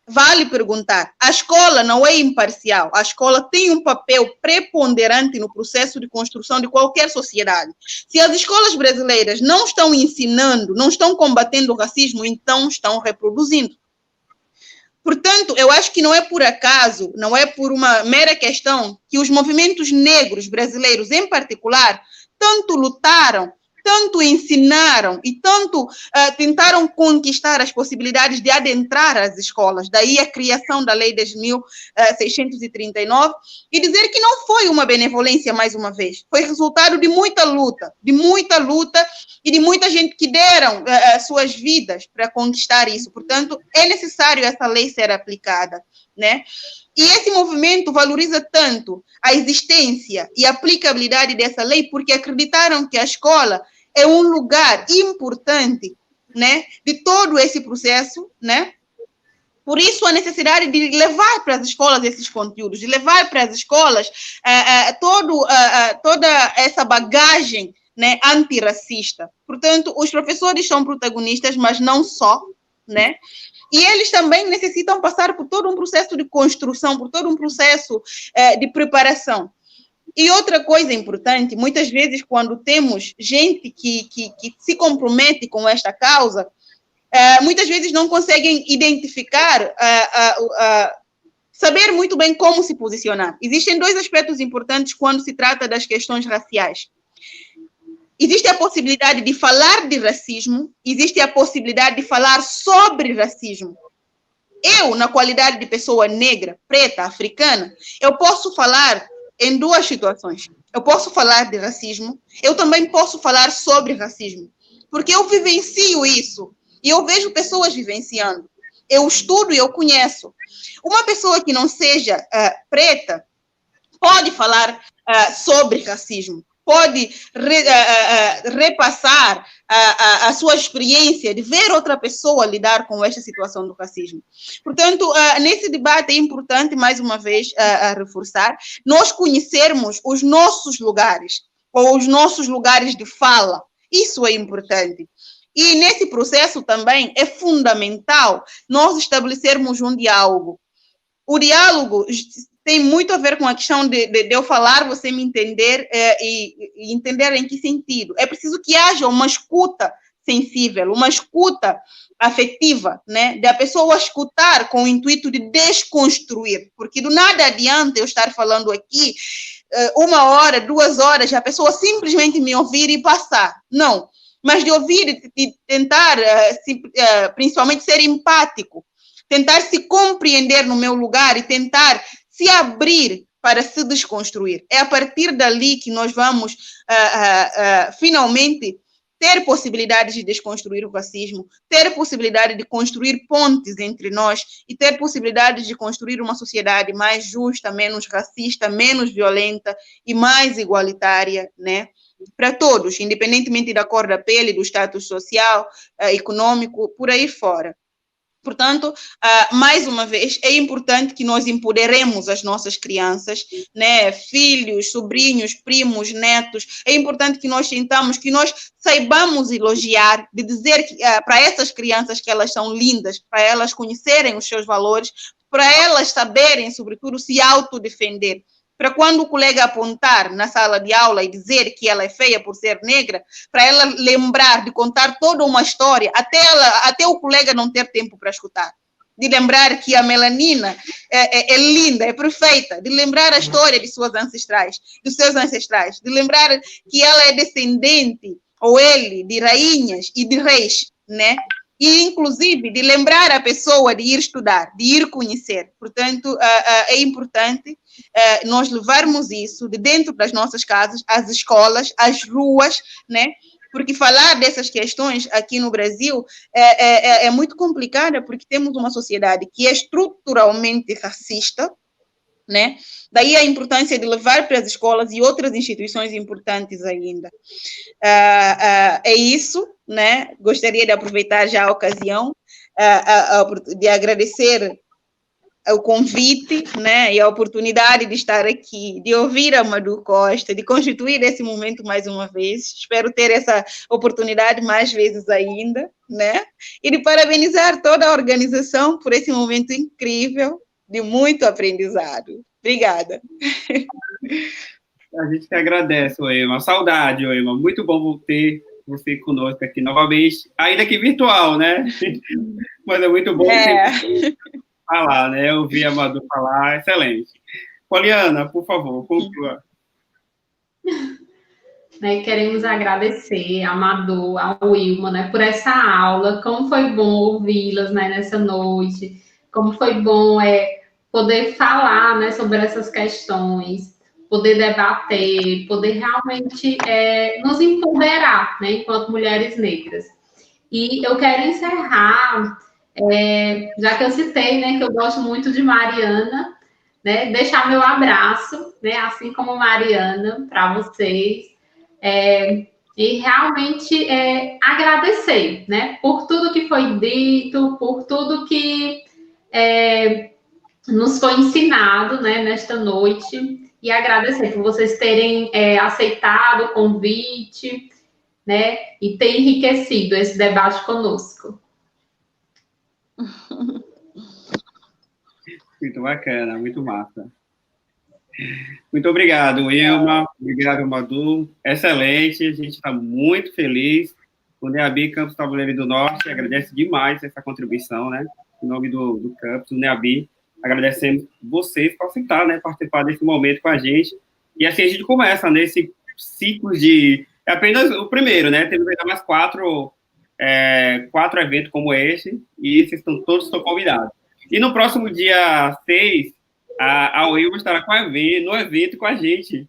Vale perguntar. A escola não é imparcial. A escola tem um papel preponderante no processo de construção de qualquer sociedade. Se as escolas brasileiras não estão ensinando, não estão combatendo o racismo, então estão reproduzindo. Portanto, eu acho que não é por acaso, não é por uma mera questão que os movimentos negros brasileiros, em particular, tanto lutaram, tanto ensinaram e tanto tentaram conquistar as possibilidades de adentrar as escolas. Daí a criação da Lei 10.639 e dizer que não foi uma benevolência, mais uma vez. Foi resultado de muita luta e de muita gente que deram suas vidas para conquistar isso. Portanto, é necessário essa lei ser aplicada, né? E esse movimento valoriza tanto a existência e a aplicabilidade dessa lei porque acreditaram que a escola é um lugar importante, né, de todo esse processo, né? Por isso, a necessidade de levar para as escolas esses conteúdos, de levar para as escolas toda essa bagagem, né, antirracista. Portanto, os professores são protagonistas, mas não só, né? E eles também necessitam passar por todo um processo de construção, por todo um processo de preparação. E outra coisa importante, muitas vezes quando temos gente que se compromete com esta causa, muitas vezes não conseguem identificar, saber muito bem como se posicionar. Existem dois aspectos importantes quando se trata das questões raciais. Existe a possibilidade de falar de racismo, existe a possibilidade de falar sobre racismo. Eu, na qualidade de pessoa negra, preta, africana, eu posso falar em duas situações. Eu posso falar de racismo, eu também posso falar sobre racismo, porque eu vivencio isso e eu vejo pessoas vivenciando. Eu estudo e eu conheço. Uma pessoa que não seja preta pode falar sobre racismo, pode repassar a sua experiência de ver outra pessoa lidar com esta situação do racismo. Portanto, nesse debate é importante, mais uma vez, reforçar, nós conhecermos os nossos lugares, ou os nossos lugares de fala. Isso é importante. E nesse processo também é fundamental nós estabelecermos um diálogo. O diálogo tem muito a ver com a questão de eu falar, você me entender e entender em que sentido. É preciso que haja uma escuta sensível, uma escuta afetiva, né? Da pessoa escutar com o intuito de desconstruir, porque do nada adianta eu estar falando aqui 1 hora, 2 horas, a pessoa simplesmente me ouvir e passar. Não, mas de ouvir e tentar, principalmente, ser empático, tentar se compreender no meu lugar e tentar se abrir para se desconstruir. É a partir dali que nós vamos, finalmente, ter possibilidades de desconstruir o racismo, ter possibilidade de construir pontes entre nós e ter possibilidades de construir uma sociedade mais justa, menos racista, menos violenta e mais igualitária, né? Para todos, independentemente da cor da pele, do status social, econômico, por aí fora. Portanto, mais uma vez, é importante que nós empoderemos as nossas crianças, né? Filhos, sobrinhos, primos, netos. É importante que nós sintamos, que nós saibamos elogiar, de dizer para essas crianças que elas são lindas, para elas conhecerem os seus valores, para elas saberem, sobretudo, se autodefender. Para quando o colega apontar na sala de aula e dizer que ela é feia por ser negra, para ela lembrar de contar toda uma história, até o colega não ter tempo para escutar. De lembrar que a melanina é linda, é perfeita. De lembrar a história de seus ancestrais, de lembrar que ela é descendente, ou ele, de rainhas e de reis, né? E, inclusive, de lembrar a pessoa de ir estudar, de ir conhecer. Portanto, é importante nós levarmos isso de dentro das nossas casas, às escolas, às ruas, né? Porque falar dessas questões aqui no Brasil é muito complicada, porque temos uma sociedade que é estruturalmente racista, né? Daí a importância de levar para as escolas e outras instituições importantes ainda. É isso, né? Gostaria de aproveitar já a ocasião de agradecer o convite, né, e a oportunidade de estar aqui, de ouvir a Madu Costa, de constituir esse momento mais uma vez. Espero ter essa oportunidade mais vezes ainda, né? E de parabenizar toda a organização por esse momento incrível de muito aprendizado. Obrigada. A gente que agradece, Oema. Saudade, Oema. Muito bom ter você conosco aqui novamente, ainda que virtual, né? Mas é muito bom falar, né? Ouvir a Madu falar, excelente. Poliana, por favor, conclua. Queremos agradecer a Madu, ao Wilma, né, por essa aula. Como foi bom ouvi-las, né, nessa noite. Como foi bom poder falar, né, sobre essas questões, poder debater, poder realmente nos empoderar, né, enquanto mulheres negras. E eu quero encerrar, já que eu citei, né, que eu gosto muito de Mariana, né, deixar meu abraço, né, assim como Mariana, para vocês, e realmente agradecer, né, por tudo que foi dito, por tudo que nos foi ensinado, né, nesta noite, e agradecer por vocês terem aceitado o convite, né, e ter enriquecido esse debate conosco. Muito bacana, muito massa. Muito obrigado, Wilma. Obrigado, Madu. Excelente, a gente está muito feliz. O NEABI Campus Tabuleiro do Norte agradece demais essa contribuição, né? Em nome do campus, do NEABI, agradecemos vocês por aceitar, né? Participar desse momento com a gente. E assim a gente começa nesse ciclo de... É apenas o primeiro, né? Temos ainda mais 4 eventos como esse, e vocês todos estão convidados. E no próximo dia 6, a Wilma estará no evento com a gente.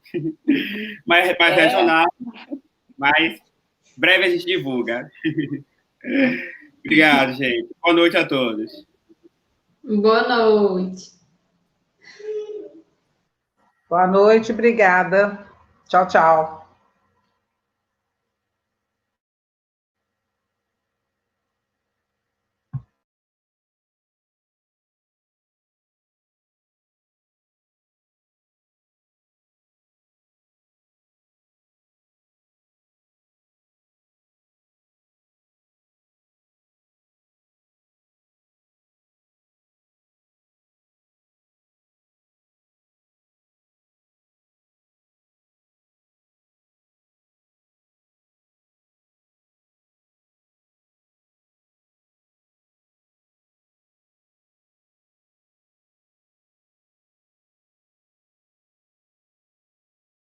mais regional, mas breve a gente divulga. Obrigado, gente. Boa noite a todos. Boa noite. Boa noite, obrigada. Tchau, tchau.